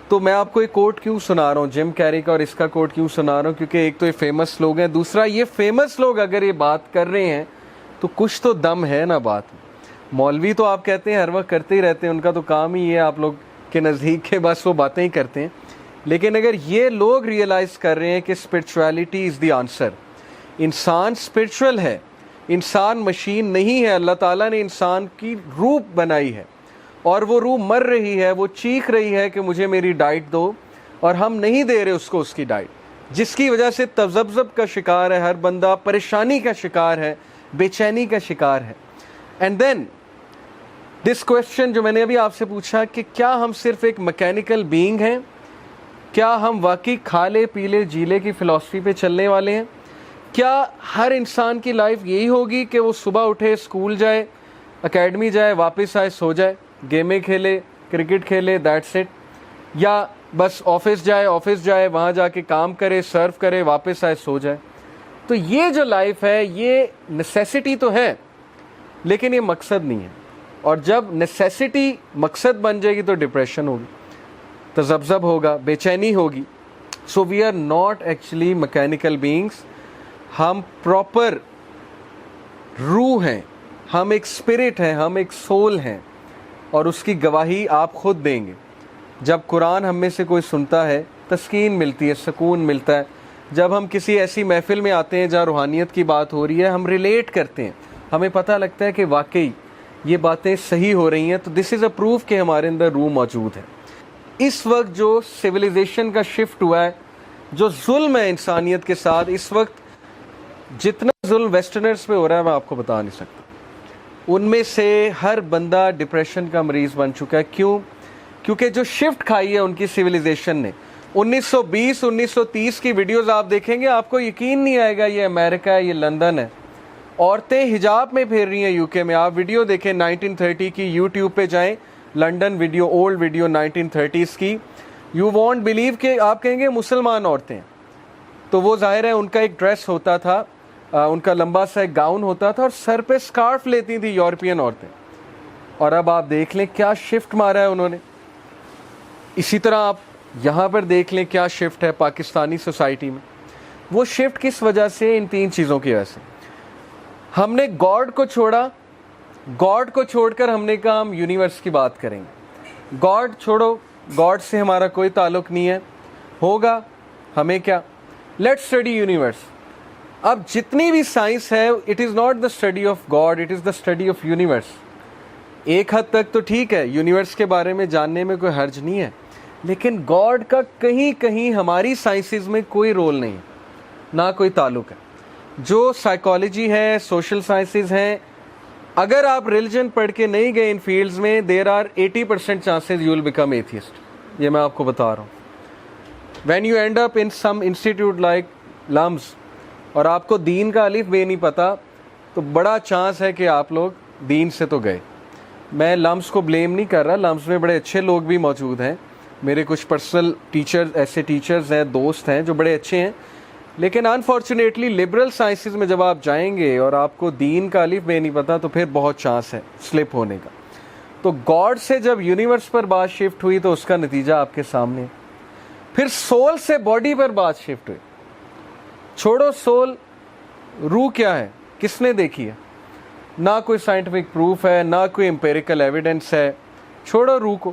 تو میں آپ کو ایک کوٹ کیوں سنا رہا ہوں جم کیری کا, اور اس کا کوٹ کیوں سنا رہا ہوں, کیونکہ ایک تو یہ فیمس لوگ ہیں, دوسرا یہ فیمس لوگ اگر یہ بات کر رہے ہیں تو کچھ تو دم ہے نا بات میں. مولوی تو آپ کہتے ہیں ہر وقت کرتے ہی رہتے ہیں, ان کا تو کام ہی ہے آپ لوگ کے نزدیک کے بس وہ باتیں ہی کرتے ہیں. لیکن اگر یہ لوگ ریئلائز کر رہے ہیں کہ اسپرچویلٹی از دی آنسر, انسان اسپرچول ہے, انسان مشین نہیں ہے. اللہ تعالیٰ نے انسان کی روح بنائی ہے, اور وہ روح مر رہی ہے, وہ چیخ رہی ہے کہ مجھے میری ڈائٹ دو, اور ہم نہیں دے رہے اس کو اس کی ڈائٹ. جس کی وجہ سے تذبذب کا شکار ہے ہر بندہ, پریشانی کا شکار ہے, بے چینی کا شکار ہے. اینڈ دین دس کویسچن جو میں نے ابھی آپ سے پوچھا کہ کیا ہم صرف ایک میکینیکل بینگ ہیں, کیا ہم واقعی کھا لے پی لے جی لے کی فلسفی پہ چلنے والے ہیں؟ کیا ہر انسان کی لائف یہی ہوگی کہ وہ صبح اٹھے, اسکول جائے, اکیڈمی جائے, واپس آئے, سو جائے, گیمیں کھیلے, کرکٹ کھیلے, دیٹس اٹ؟ یا بس آفس جائے وہاں جا کے کام کرے, سرو کرے, واپس آئے, سو جائے؟ تو یہ جو لائف ہے یہ نیسیسٹی تو ہے لیکن یہ مقصد نہیں ہے. اور جب نیسیسٹی مقصد بن جائے گی تو ڈپریشن ہوگی, تذبذب ہوگا, بے چینی ہوگی. So we are not actually mechanical beings, ہم پراپر روح ہیں, ہم ایک اسپرٹ ہیں, ہم ایک سول ہیں, اور اس کی گواہی آپ خود دیں گے. جب قرآن ہم میں سے کوئی سنتا ہے تسکین ملتی ہے, سکون ملتا ہے. جب ہم کسی ایسی محفل میں آتے ہیں جہاں روحانیت کی بات ہو رہی ہے, ہم ریلیٹ کرتے ہیں, ہمیں پتہ لگتا ہے کہ واقعی یہ باتیں صحیح ہو رہی ہیں, تو دس از اے پروف کہ ہمارے اندر روح موجود ہے. اس وقت جو سویلائزیشن کا شفٹ ہوا ہے, جو ظلم ہے انسانیت کے ساتھ, اس وقت جتنا ظلم ویسٹرنرز پہ ہو رہا ہے میں آپ کو بتا نہیں سکتا. ان میں سے ہر بندہ ڈپریشن کا مریض بن چکا ہے. کیوں؟ کیونکہ جو شفٹ کھائی ہے ان کی سویلائزیشن نے. 1920 1930 کی ویڈیوز آپ دیکھیں گے, آپ کو یقین نہیں آئے گا یہ امریکہ ہے, یہ لندن ہے. عورتیں حجاب میں پھیر رہی ہیں یو کے میں. آپ ویڈیو دیکھیں 1930 کی, یوٹیوب پہ جائیں, London video, old video 1930s کی, یو وانٹ بلیو کہ آپ کہیں گے مسلمان عورتیں. تو وہ ظاہر ہے ان کا ایک ڈریس ہوتا تھا, ان کا لمبا سا ایک گاؤن ہوتا تھا, اور سر پہ اسکارف لیتی تھی یورپین عورتیں. اور اب آپ دیکھ لیں کیا شفٹ مارا ہے انہوں نے. اسی طرح آپ یہاں پر دیکھ لیں کیا شفٹ ہے پاکستانی سوسائٹی میں. وہ شفٹ کس وجہ سے؟ ان تین چیزوں کی وجہ سے. ہم نے گاڈ کو چھوڑا, گاڈ کو چھوڑ کر ہم نے کہا ہم یونیورس کی بات کریں گے. گاڈ چھوڑو, گاڈ سے ہمارا کوئی تعلق نہیں ہے, ہوگا ہمیں کیا, لیٹ اسٹڈی یونیورس. اب جتنی بھی سائنس ہے, it is not the study of God, it is the study of universe. ایک حد تک تو ٹھیک ہے, یونیورس کے بارے میں جاننے میں کوئی حرج نہیں ہے, لیکن گاڈ کا کہیں کہیں ہماری سائنسز میں کوئی رول نہیں ہے, نہ کوئی تعلق ہے. جو سائیکالوجی ہے, سوشل سائنسز ہیں, اگر آپ ریلیجن پڑھ کے نہیں گئے ان فیلڈز میں, there are 80% chances you will become atheist. یہ میں آپ کو بتا رہا ہوں. When you end up in some institute like LUMS, اور آپ کو دین کا الف بے نہیں پتا, تو بڑا چانس ہے کہ آپ لوگ دین سے تو گئے. میں لمز کو بلیم نہیں کر رہا, لمز میں بڑے اچھے لوگ بھی موجود ہیں, میرے کچھ پرسنل ایسے ٹیچرز ہیں, دوست ہیں جو بڑے اچھے ہیں, لیکن انفارچونیٹلی لبرل سائنسز میں جب آپ جائیں گے اور آپ کو دین کا الف بے نہیں پتا, تو پھر بہت چانس ہے سلپ ہونے کا. تو گاڈ سے جب یونیورس پر بات شفٹ ہوئی تو اس کا نتیجہ آپ کے سامنے. پھر سول سے باڈی پر بات شفٹ ہوئی. چھوڑو سول, روح کیا ہے, کس نے دیکھی ہے؟ نہ کوئی سائنٹیفک پروف ہے, نہ کوئی امپیریکل ایویڈنس ہے. چھوڑو روح کو,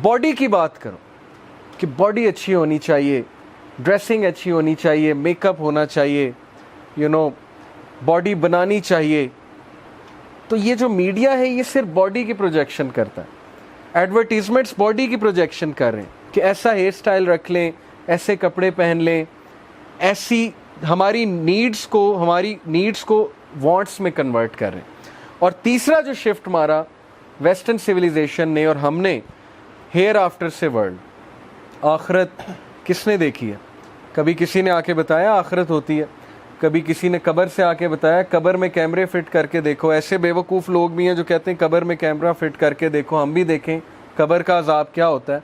باڈی کی بات کرو کہ باڈی اچھی ہونی چاہیے, ڈریسنگ اچھی ہونی چاہیے, میک اپ ہونا چاہیے, باڈی بنانی چاہیے. تو یہ جو میڈیا ہے یہ صرف باڈی کی پروجیکشن کرتا ہے. ایڈورٹیزمنٹس باڈی کی پروجیکشن کر رہے ہیں کہ ایسا ہیئر سٹائل رکھ لیں, ایسے کپڑے پہن لیں, ایسی ہماری نیڈس کو وانٹس میں کنورٹ کر رہے ہیں. اور تیسرا جو شفٹ مارا ویسٹرن سویلائزیشن نے اور ہم نے, ہیئر آفٹر سے ورلڈ. آخرت کس نے دیکھی ہے؟ کبھی کسی نے آ کے بتایا آخرت ہوتی ہے؟ کبھی کسی نے قبر سے آ کے بتایا قبر میں کیمرے فٹ کر کے دیکھو؟ ایسے بیوقوف لوگ بھی ہیں جو کہتے ہیں قبر میں کیمرہ فٹ کر کے دیکھو, ہم بھی دیکھیں قبر کا عذاب کیا ہوتا ہے.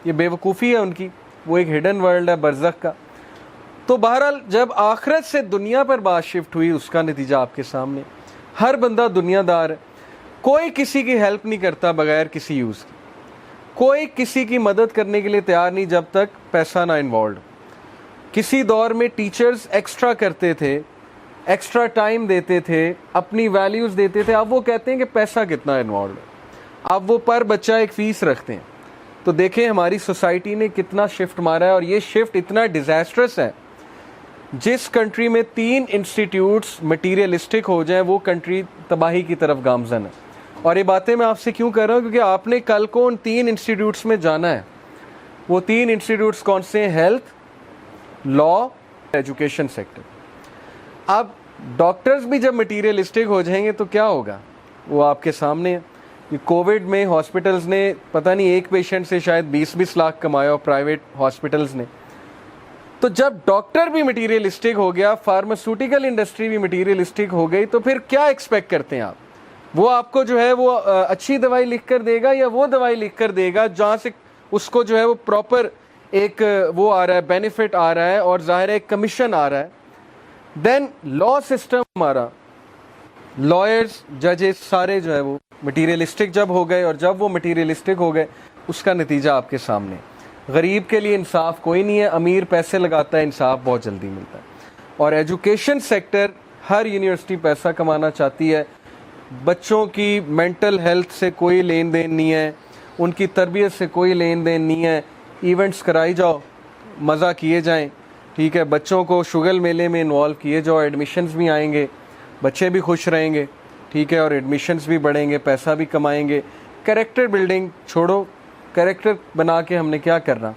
یہ بیوقوفی ہے ان کی, وہ ایک ہڈن ورلڈ ہے برزخ کا. تو بہرحال جب آخرت سے دنیا پر بات شفٹ ہوئی, اس کا نتیجہ آپ کے سامنے. ہر بندہ دنیا دار ہے, کوئی کسی کی ہیلپ نہیں کرتا بغیر کسی یوز کی, کوئی کسی کی مدد کرنے کے لیے تیار نہیں جب تک پیسہ نہ انوالوڈ. کسی دور میں ٹیچرز ایکسٹرا کرتے تھے, ایکسٹرا ٹائم دیتے تھے, اپنی ویلیوز دیتے تھے. اب وہ کہتے ہیں کہ پیسہ کتنا انوالوڈ ہے, اب وہ پر بچہ ایک فیس رکھتے ہیں. تو دیکھیں ہماری سوسائٹی نے کتنا شفٹ مارا ہے, اور یہ شفٹ اتنا ڈیزاسٹرس ہے. جس کنٹری میں 3 انسٹیٹیوٹس مٹیریلسٹک ہو جائیں وہ کنٹری تباہی کی طرف گامزن ہے. اور یہ باتیں میں آپ سے کیوں کر رہا ہوں؟ کیونکہ آپ نے کل کو ان 3 انسٹیٹیوٹس میں جانا ہے. وہ 3 انسٹیٹیوٹس کون سے ہیں؟ ہیلتھ, لا ایجوکیشن سیکٹر. اب ڈاکٹرز بھی جب مٹیریلسٹک ہو جائیں گے تو کیا ہوگا, وہ آپ کے سامنے ہے. یہ کووڈ میں ہاسپٹلز نے پتہ نہیں ایک پیشنٹ سے شاید 20-20 لاکھ کمایا پرائیویٹ ہاسپٹلز نے. تو جب ڈاکٹر بھی مٹیریلسٹک ہو گیا, فارماسیوٹیکل انڈسٹری بھی مٹیریلسٹک ہو گئی, تو پھر کیا ایکسپیکٹ کرتے ہیں آپ؟ وہ آپ کو جو ہے وہ اچھی دوائی لکھ کر دے گا, یا وہ دوائی لکھ کر دے گا جہاں سے اس کو جو ہے وہ پراپر ایک وہ آ رہا ہے, بینیفٹ آ رہا ہے, اور ظاہر ہے ایک کمیشن آ رہا ہے. دین لا سسٹم ہمارا, لائرز, ججز سارے جو ہے وہ مٹیریلسٹک جب ہو گئے, اور جب وہ مٹیریلسٹک ہو گئے اس کا نتیجہ آپ کے سامنے. غریب کے لیے انصاف کوئی نہیں ہے, امیر پیسے لگاتا ہے, انصاف بہت جلدی ملتا ہے. اور ایجوکیشن سیکٹر, ہر یونیورسٹی پیسہ کمانا چاہتی ہے, بچوں کی مینٹل ہیلتھ سے کوئی لین دین نہیں ہے, ان کی تربیت سے کوئی لین دین نہیں ہے. ایونٹس کرائی جاؤ, مزہ کیے جائیں, ٹھیک ہے, بچوں کو شگل میلے میں انوالو کیے جاؤ, ایڈمیشنز بھی آئیں گے, بچے بھی خوش رہیں گے, ٹھیک ہے, اور ایڈمیشنز بھی بڑھیں گے, پیسہ بھی کمائیں گے. کریکٹر بلڈنگ چھوڑو, کریکٹر بنا کے ہم نے کیا کرنا.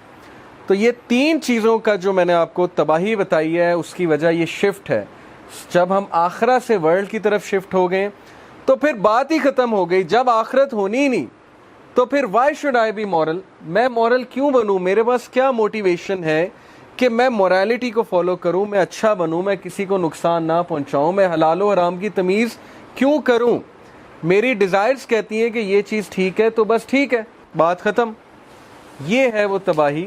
تو یہ 3 چیزوں کا جو میں نے آپ کو تباہی بتائی ہے, اس کی وجہ یہ شفٹ ہے. جب ہم آخرہ سے ورلڈ کی طرف شفٹ ہو گئے تو پھر بات ہی ختم ہو گئی. جب آخرت ہونی ہی نہیں تو پھر why should I be moral, میں مورل کیوں بنوں, میرے پاس کیا موٹیویشن ہے کہ میں مورالٹی کو فالو کروں, میں اچھا بنوں, میں کسی کو نقصان نہ پہنچاؤں, میں حلال و حرام کی تمیز کیوں کروں. میری ڈیزائرز کہتی ہیں کہ یہ چیز ٹھیک ہے تو بس ٹھیک ہے, بات ختم. یہ ہے وہ تباہی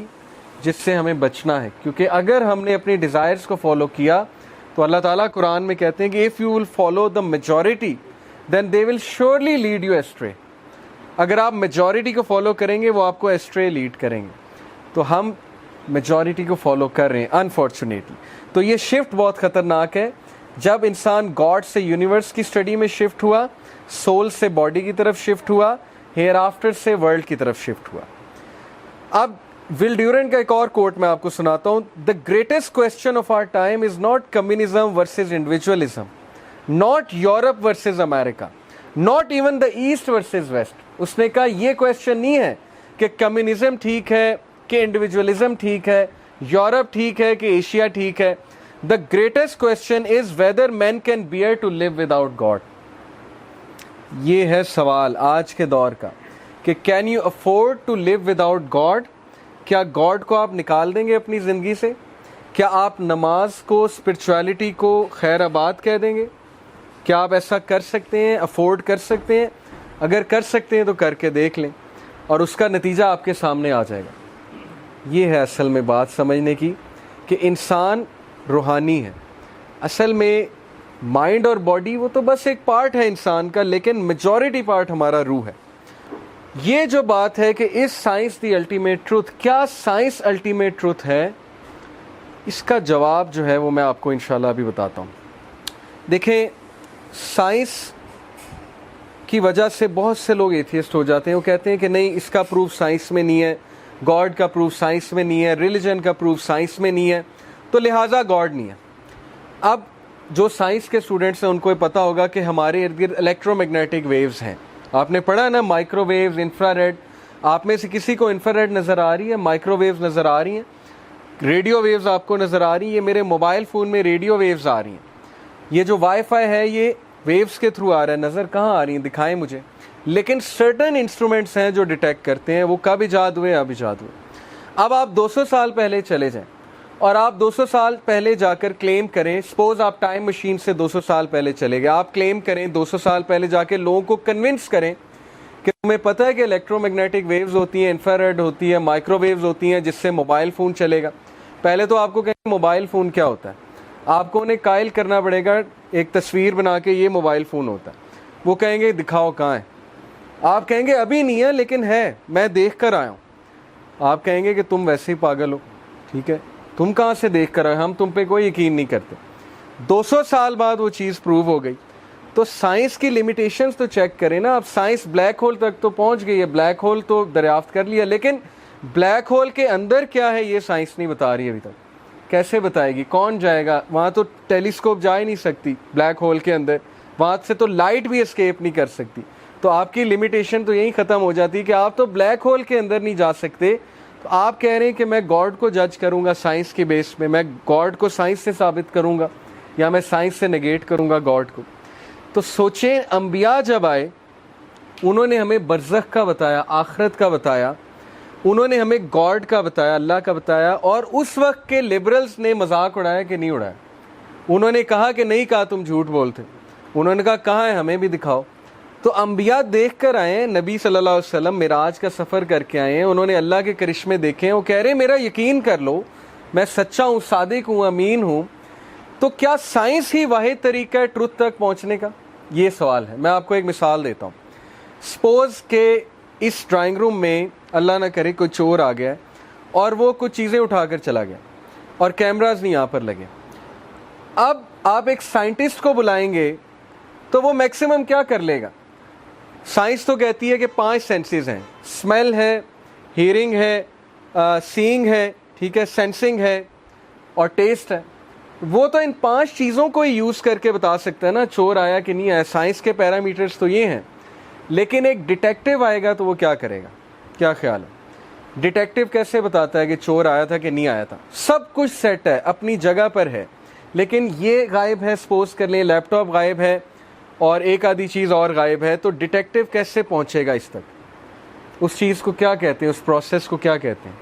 جس سے ہمیں بچنا ہے, کیونکہ اگر ہم نے اپنی ڈیزائرز کو فالو کیا تو اللہ تعالیٰ قرآن میں کہتے ہیں کہ if you will follow the majority then they will surely lead you astray. اگر آپ میجورٹی کو فالو کریں گے وہ آپ کو ایسٹرے لیڈ کریں گے. تو ہم میجورٹی کو فالو کر رہے ہیں انفارچونیٹلی. تو یہ شفٹ بہت خطرناک ہے. جب انسان گاڈ سے یونیورس کی اسٹڈی میں شفٹ ہوا, سول سے باڈی کی طرف شفٹ ہوا, ہیئر آفٹر سے ورلڈ کی طرف شفٹ ہوا. اب ول ڈیورنٹ کا ایک اور کوٹ میں آپ کو سناتا ہوں. The greatest question of our time is not communism versus individualism, not Europe versus America, not even the east versus west. اس نے کہا یہ کوسچن نہیں ہے کہ کمیونزم ٹھیک ہے کہ انڈیویجولزم ٹھیک ہے, یورپ ٹھیک ہے کہ ایشیا ٹھیک ہے. The greatest question is whether man can bear to live without God. یہ ہے سوال آج کے دور کا کہ can you afford to live without God. کیا گاڈ کو آپ نکال دیں گے اپنی زندگی سے؟ کیا آپ نماز کو, اسپرچویلٹی کو خیر آباد کہہ دیں گے؟ کیا آپ ایسا کر سکتے ہیں, افورڈ کر سکتے ہیں؟ اگر کر سکتے ہیں تو کر کے دیکھ لیں, اور اس کا نتیجہ آپ کے سامنے آ جائے گا. یہ ہے اصل میں بات سمجھنے کی کہ انسان روحانی ہے. اصل میں مائنڈ اور باڈی وہ تو بس ایک پارٹ ہے انسان کا, لیکن میجورٹی پارٹ ہمارا روح ہے. یہ جو بات ہے کہ اس سائنس دی الٹیمیٹ ٹروتھ, کیا سائنس الٹیمیٹ ٹروتھ ہے, اس کا جواب جو ہے وہ میں آپ کو انشاءاللہ ابھی بتاتا ہوں. دیکھیں, سائنس کی وجہ سے بہت سے لوگ ایتھیسٹ ہو جاتے ہیں. وہ کہتے ہیں کہ نہیں, اس کا پروف سائنس میں نہیں ہے, گاڈ کا پروف سائنس میں نہیں ہے, ریلیجن کا پروف سائنس میں نہیں ہے, تو لہٰذا گاڈ نہیں ہے. اب جو سائنس کے اسٹوڈنٹس ہیں ان کو یہ پتہ ہوگا کہ ہمارے ارد گرد الیکٹرو میگنیٹک ویوز ہیں. آپ نے پڑھا نا, مائکرو ویوز, انفرا ریڈ. آپ میں سے کسی کو انفرا ریڈ نظر آ رہی ہے, مائکرو ویوز نظر آ رہی ہیں, ریڈیو ویوز آپ کو نظر آ رہی ہیں؟ یہ میرے موبائل فون میں ریڈیو ویوز آ رہی ہیں. یہ جو وائی فائی ہے یہ ویوز کے تھرو آ رہا ہے, نظر کہاں آ رہی ہیں, دکھائیں مجھے. لیکن سرٹن انسٹرومنٹس ہیں جو ڈیٹیکٹ کرتے ہیں, وہ کب ایجاد ہوئے, اب ایجاد ہوئے. اب آپ 200 سال پہلے چلے جائیں اور آپ 200 سال پہلے جا کر کلیم کریں, سپوز آپ ٹائم مشین سے 200 سال پہلے چلے گئے, آپ کلیم کریں 200 سال پہلے جا کے لوگوں کو کنونس کریں کہ تمہیں پتہ ہے کہ الیکٹرو میگنیٹک ویوز ہوتی ہیں, انفرا ریڈ ہوتی ہے, مائکرو ویوز ہوتی ہیں, جس سے موبائل فون چلے گا. پہلے تو آپ کو کہیں موبائل فون کیا ہوتا ہے, آپ کو انہیں قائل کرنا پڑے گا, ایک تصویر بنا کے یہ موبائل فون ہوتا ہے. وہ کہیں گے دکھاؤ کہاں ہے, آپ کہیں گے ابھی نہیں ہے لیکن ہے, میں دیکھ کر آیا ہوں. آپ کہیں گے کہ تم ویسے ہی پاگل ہو, ٹھیک ہے, تم کہاں سے دیکھ کر آئے, ہم تم پہ کوئی یقین نہیں کرتے. 200 سال بعد وہ چیز پروو ہو گئی. تو سائنس کی لمیٹیشنز تو چیک کریں نا. اب سائنس بلیک ہول تک تو پہنچ گئی ہے, بلیک ہول تو دریافت کر لیا, لیکن بلیک ہول کے اندر کیا ہے یہ سائنس نہیں بتا رہی ابھی تک. کیسے بتائے گی, کون جائے گا وہاں؟ تو ٹیلیسکوپ جا ہی نہیں سکتی بلیک ہول کے اندر, وہاں سے تو لائٹ بھی اسکیپ نہیں کر سکتی. تو آپ کی لمیٹیشن تو یہی ختم ہو جاتی کہ آپ تو بلیک ہول کے اندر نہیں جا سکتے, تو تو آپ کہہ رہے ہیں کہ میں گاڈ کو جج کروں گا سائنس کے بیس پہ، میں گاڈ کو سائنس سے ثابت کروں گا یا میں سائنس سے نگیٹ کروں گا گاڈ کو. تو سوچیں انبیاء جب آئے انہوں نے ہمیں برزخ کا بتایا، آخرت کا بتایا، انہوں نے ہمیں گاڈ کا بتایا، اللہ کا بتایا، اور اس وقت کے لبرلز نے مذاق اڑایا کہ نہیں اڑایا؟ انہوں نے کہا کہ نہیں کہا تم جھوٹ بولتے. انہوں نے کہا کہاں ہے، ہمیں بھی دکھاؤ. تو انبیاء دیکھ کر آئے ہیں، نبی صلی اللہ علیہ وسلم معراج کا سفر کر کے آئے ہیں، انہوں نے اللہ کے کرشمے دیکھے ہیں، وہ کہہ رہے ہیں میرا یقین کر لو، میں سچا ہوں، صادق ہوں، امین ہوں. تو کیا سائنس ہی واحد طریقہ ہے ٹروتھ تک پہنچنے کا؟ یہ سوال ہے. میں آپ کو ایک مثال دیتا ہوں. سپوز کہ اس ڈرائنگ روم میں اللہ نہ کرے کوئی چور آ گیا اور وہ کچھ چیزیں اٹھا کر چلا گیا اور کیمراز نہیں یہاں پر لگے. اب آپ ایک سائنٹسٹ کو بلائیں گے تو وہ میکسیمم کیا کر لے گا؟ سائنس تو کہتی ہے کہ 5 سینسز ہیں، اسمیل ہے، ہیئرنگ ہے، سینگ ہے، ٹھیک ہے، سینسنگ ہے اور ٹیسٹ ہے. وہ تو ان 5 چیزوں کو ہی یوز کر کے بتا سکتا ہے نا چور آیا کہ نہیں آیا. سائنس کے پیرامیٹرز تو یہ ہیں. لیکن ایک ڈیٹیکٹیو آئے گا تو وہ کیا کرے گا؟ کیا خیال ہے؟ ڈیٹیکٹیو کیسے بتاتا ہے کہ چور آیا تھا کہ نہیں آیا تھا؟ سب کچھ سیٹ ہے، اپنی جگہ پر ہے، لیکن یہ غائب ہے، سپوز کر لیں لیپ ٹاپ غائب ہے اور ایک آدھی چیز اور غائب ہے، تو ڈیٹیکٹیو کیسے پہنچے گا اس تک؟ اس چیز کو کیا کہتے ہیں، اس پروسیس کو کیا کہتے ہیں؟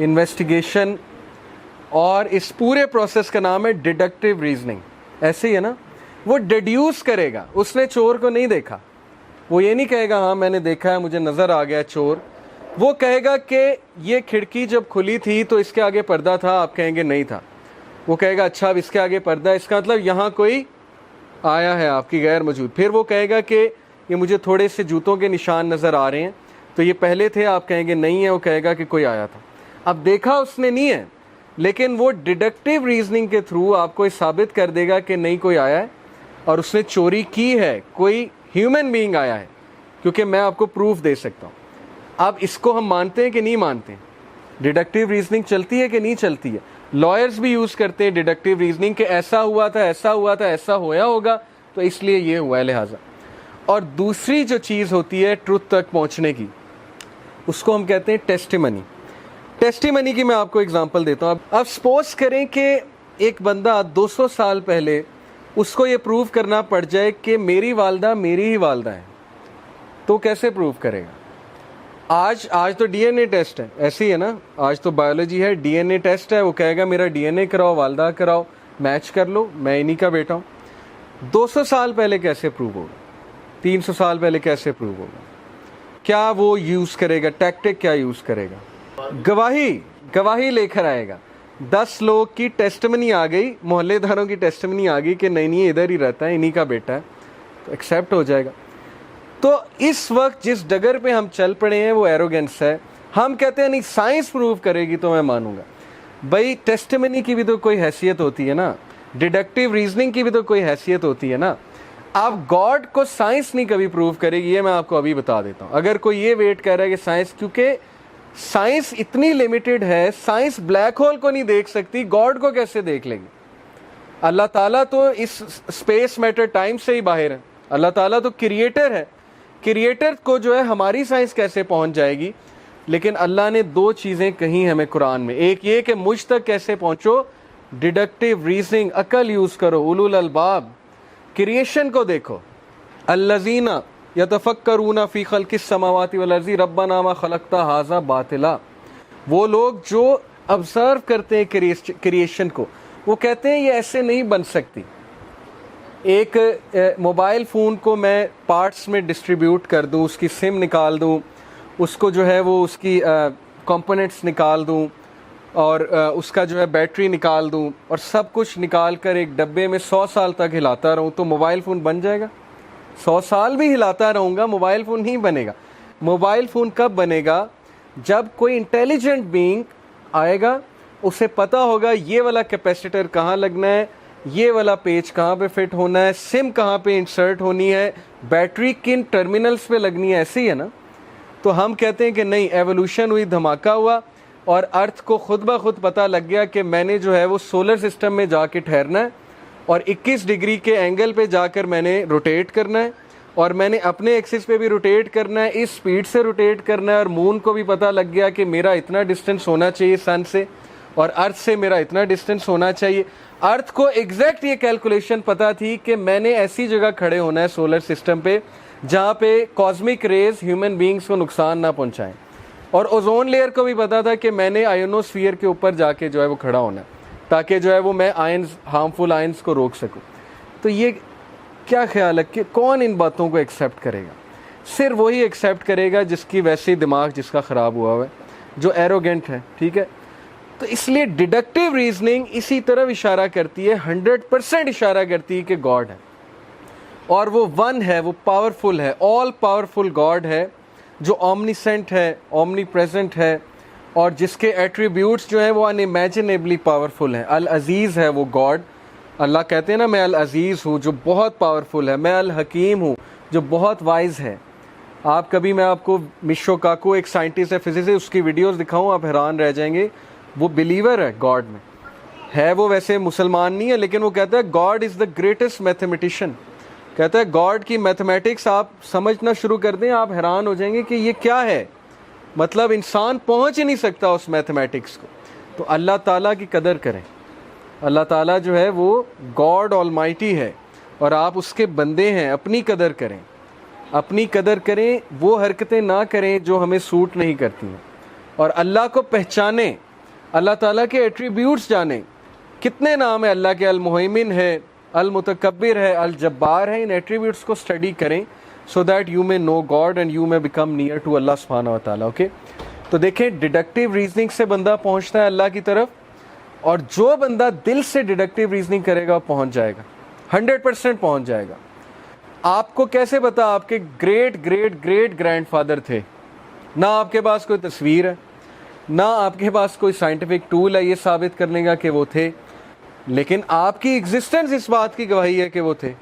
انویسٹیگیشن. اور اس پورے پروسیس کا نام ہے ڈیڈکٹیو ریزننگ. ایسے ہی ہے نا، وہ ڈیڈیوس کرے گا. اس نے چور کو نہیں دیکھا، وہ یہ نہیں کہے گا ہاں میں نے دیکھا ہے، مجھے نظر آ گیا چور. وہ کہے گا کہ یہ کھڑکی جب کھلی تھی تو اس کے آگے پردہ تھا، آپ کہیں گے نہیں تھا. وہ کہے گا اچھا اب اس کے آگے پردہ ہے، اس کا مطلب یہاں کوئی آیا ہے آپ کی غیر موجود. پھر وہ کہے گا کہ یہ مجھے تھوڑے سے جوتوں کے نشان نظر آ رہے ہیں، تو یہ پہلے تھے، آپ کہیں گے نہیں ہے. وہ کہے گا کہ کوئی آیا تھا. اب دیکھا اس نے نہیں ہے، لیکن وہ ڈیڈکٹیو ریزننگ کے تھرو آپ کو ثابت کر دے گا کہ نہیں کوئی آیا ہے اور اس نے چوری کی ہے، کوئی ہیومن بینگ آیا ہے، کیونکہ میں آپ کو پروف دے سکتا ہوں. اب اس کو ہم مانتے ہیں کہ نہیں مانتے؟ ڈیڈکٹیو ریزننگ چلتی ہے کہ نہیں چلتی ہے؟ لائرز بھی یوز کرتے ہیں ڈیڈکٹیو ریزننگ کہ ایسا ہوا تھا، ایسا ہوا تھا، ایسا ہویا ہوگا تو اس لیے یہ ہوا ہے لہٰذا. اور دوسری جو چیز ہوتی ہے ٹروتھ تک پہنچنے کی، اس کو ہم کہتے ہیں ٹیسٹیمنی. ٹیسٹیمنی کی میں آپ کو اگزامپل دیتا ہوں. اب سپوز کریں کہ ایک بندہ 200 سال پہلے اس کو یہ پروف کرنا پڑ جائے کہ میری والدہ میری ہی والدہ ہے، تو کیسے پروف کرے گا؟ آج تو ڈی این اے ٹیسٹ ہے، ایسی ہے نا، آج تو بایولوجی ہے، ڈی این اے ٹیسٹ ہے. وہ کہے گا میرا ڈی این اے کراؤ، والدہ کراؤ، میچ کر لو، میں انہی کا بیٹا ہوں. 200 سال پہلے کیسے پروو ہوگا؟ 300 سال پہلے کیسے پروو ہوگا؟ کیا وہ یوز کرے گا؟ ٹیکٹک کیا یوز کرے گا؟ گواہی لے کر آئے گا. 10 لوگ کی ٹیسٹمنی آ گئی، محلے داروں کی ٹیسٹمنی آ گئی کہ نہیں ادھر ہی رہتا ہے، انہی کا بیٹا ہے، تو ایکسیپٹ ہو جائے گا. تو اس وقت جس ڈگر پہ ہم چل پڑے ہیں وہ ایروگینس ہے. ہم کہتے ہیں نہیں سائنس پروو کرے گی تو میں مانوں گا. بھائی ٹیسٹمنی کی بھی تو کوئی حیثیت ہوتی ہے نا، ڈیڈکٹیو ریزننگ کی بھی تو کوئی حیثیت ہوتی ہے نا. اب گاڈ کو سائنس نہیں کبھی پروو کرے گی، یہ میں آپ کو ابھی بتا دیتا ہوں. اگر کوئی یہ ویٹ کر رہا ہے کہ سائنس، کیونکہ سائنس اتنی لمیٹڈ ہے، سائنس بلیک ہول کو نہیں دیکھ سکتی، گاڈ کو کیسے دیکھ لے گی؟ اللہ تعالیٰ تو اس اسپیس میٹر ٹائم سے ہی باہر ہے. اللہ تعالیٰ تو کریٹر ہے. کریٹر کو جو ہے ہماری سائنس کیسے پہنچ جائے گی؟ لیکن اللہ نے 2 چیزیں کہیں ہمیں قرآن میں. ایک یہ کہ مجھ تک کیسے پہنچو، ڈیڈکٹیو ریزننگ، عقل یوز کرو، اولو الالباب. کریشن کو دیکھو، الذین یتفکرون فی خلق السماوات والارض ربنا ما خلقت ھذا باطلا. وہ لوگ جو آبزرو کرتے ہیں کریشن کو، وہ کہتے ہیں یہ ایسے نہیں بن سکتی. ایک موبائل فون کو میں پارٹس میں ڈسٹریبیوٹ کر دوں، اس کی سم نکال دوں، اس کو جو ہے وہ اس کی کمپوننٹس نکال دوں اور اس کا جو ہے بیٹری نکال دوں اور سب کچھ نکال کر ایک ڈبے میں 100 سال تک ہلاتا رہوں، تو موبائل فون بن جائے گا؟ 100 سال بھی ہلاتا رہوں گا موبائل فون نہیں بنے گا. موبائل فون کب بنے گا؟ جب کوئی انٹیلیجنٹ بینگ آئے گا، اسے پتہ ہوگا یہ والا کیپیسیٹر کہاں لگنا ہے، یہ والا پیج کہاں پہ فٹ ہونا ہے، سم کہاں پہ انسرٹ ہونی ہے، بیٹری کن ٹرمینلز پہ لگنی ہے. ایسے ہی ہے نا. تو ہم کہتے ہیں کہ نہیں، ایوولوشن ہوئی، دھماکہ ہوا اور ارتھ کو خود بخود پتہ لگ گیا کہ میں نے جو ہے وہ سولر سسٹم میں جا کے ٹھہرنا ہے اور 21 ڈگری کے اینگل پہ جا کر میں نے روٹیٹ کرنا ہے اور میں نے اپنے ایکسس پہ بھی روٹیٹ کرنا ہے, اس سپیڈ سے روٹیٹ کرنا ہے, اور مون کو بھی پتہ لگ گیا کہ میرا اتنا ڈسٹینس ہونا چاہیے سن سے, اور ارتھ سے میرا اتنا ڈسٹینس ہونا چاہیے. ارتھ کو ایگزیکٹ یہ کیلکولیشن پتہ تھی کہ میں نے ایسی جگہ کھڑے ہونا ہے سولر سسٹم پہ جہاں پہ کاسمک ریز ہیومن بینگز کو نقصان نہ پہنچائیں, اور اوزون لیئر کو بھی پتا تھا کہ میں نے آئونوسفیئر کے اوپر جا کے جو ہے وہ کھڑا ہونا ہے تاکہ جو ہے وہ میں آئنز, ہارمفل آئنز کو روک سکوں. تو یہ کیا خیال ہے کہ کون ان باتوں کو ایکسیپٹ کرے گا؟ صرف وہی ایکسیپٹ کرے گا جس کی ویسی دماغ جس کا خراب ہوا ہوا ہے, جو ایروگینٹ ہے. ٹھیک ہے, تو اس لیے ڈیڈکٹیو ریزننگ اسی طرف اشارہ کرتی ہے, 100% اشارہ کرتی ہے کہ گاڈ ہے, اور وہ ون ہے, وہ پاورفل ہے, آل پاورفل گاڈ ہے, جو اومنیسینٹ ہے, اومنی پریزنٹ ہے, اور جس کے ایٹریبیوٹس جو ہیں وہ انیمیجنیبلی پاورفل ہیں. العزیز ہے وہ گاڈ. اللہ کہتے ہیں نا میں العزیز ہوں جو بہت پاورفل ہے, میں الحکیم ہوں جو بہت وائز ہے. آپ کبھی میں آپ کو مشو کاکو ایک سائنٹسٹ ہے, فزسسٹ, اس کی ویڈیوز دکھاؤں آپ حیران رہ جائیں گے. وہ بلیور ہے گاڈ میں, ہے وہ ویسے مسلمان نہیں ہے, لیکن وہ کہتا ہے God is the greatest mathematician. کہتا ہے گاڈ کی میتھمیٹکس آپ سمجھنا شروع کر دیں, آپ حیران ہو جائیں گے کہ یہ کیا ہے, مطلب انسان پہنچ ہی نہیں سکتا اس میتھمیٹکس کو. تو اللہ تعالیٰ کی قدر کریں. اللہ تعالیٰ جو ہے وہ گاڈ آلمائٹی ہے, اور آپ اس کے بندے ہیں. اپنی قدر کریں, اپنی قدر کریں, وہ حرکتیں نہ کریں جو ہمیں سوٹ نہیں کرتی ہیں, اور اللہ کو پہچانیں, اللہ تعالیٰ کے ایٹریبیوٹس جانیں. کتنے نام ہیں اللہ کے, المہیمن ہے, المتکبر ہے, الجبار ہے. ان ایٹریبیوٹس کو اسٹڈی کریں so that you may know God and you may become near to Allah سبحانہ و تعالیٰ. اوکے, تو دیکھیں ڈیڈکٹیو ریزننگ سے بندہ پہنچتا ہے اللہ کی طرف, اور جو بندہ دل سے ڈیڈکٹیو ریزننگ کرے گا وہ پہنچ جائے گا, 100% پہنچ جائے گا. آپ کو کیسے پتا آپ کے great great great grand father تھے؟ نہ آپ کے پاس کوئی تصویر ہے, نہ آپ کے پاس کوئی سائنٹیفک ٹول ہے یہ ثابت کرنے کا کہ وہ تھے, لیکن آپ کی ایگزسٹنس اس بات کی گواہی ہے کہ وہ تھے.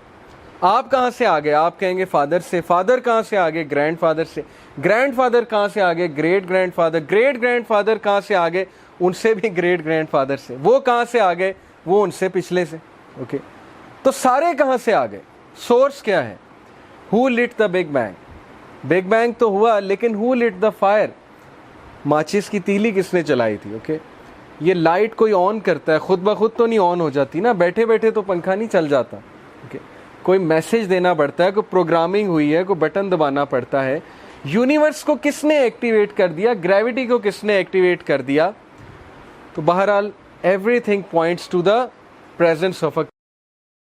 آپ کہاں سے آگے؟ آپ کہیں گے فادر سے. فادر کہاں سے آگے؟ گرینڈ فادر سے. گرینڈ فادر کہاں سے آگے؟ Great grand father. Great grand father کہاں سے آگے؟ ان سے بھی گریٹ گرینڈ فادر سے. وہ کہاں سے آگے؟ وہ ان سے پچھلے سے. اوکے, تو سارے کہاں سے آگے؟ سورس کیا ہے؟ Who lit the big bang? Big bang تو ہوا, لیکن ہو لٹ دا فائر؟ ماچس کی تیلی کس نے چلائی تھی؟ اوکے, یہ لائٹ کوئی آن کرتا ہے, خود بخود تو نہیں آن ہو جاتی نا, بیٹھے بیٹھے تو پنکھا نہیں چل جاتا. اوکے, کوئی میسج دینا پڑتا ہے, کوئی پروگرامنگ ہوئی ہے, کوئی بٹن دبانا پڑتا ہے. یونیورس کو کس نے ایکٹیویٹ کر دیا؟ گریوٹی کو کس نے ایکٹیویٹ کر دیا؟ تو بہرحال everything points to the presence of a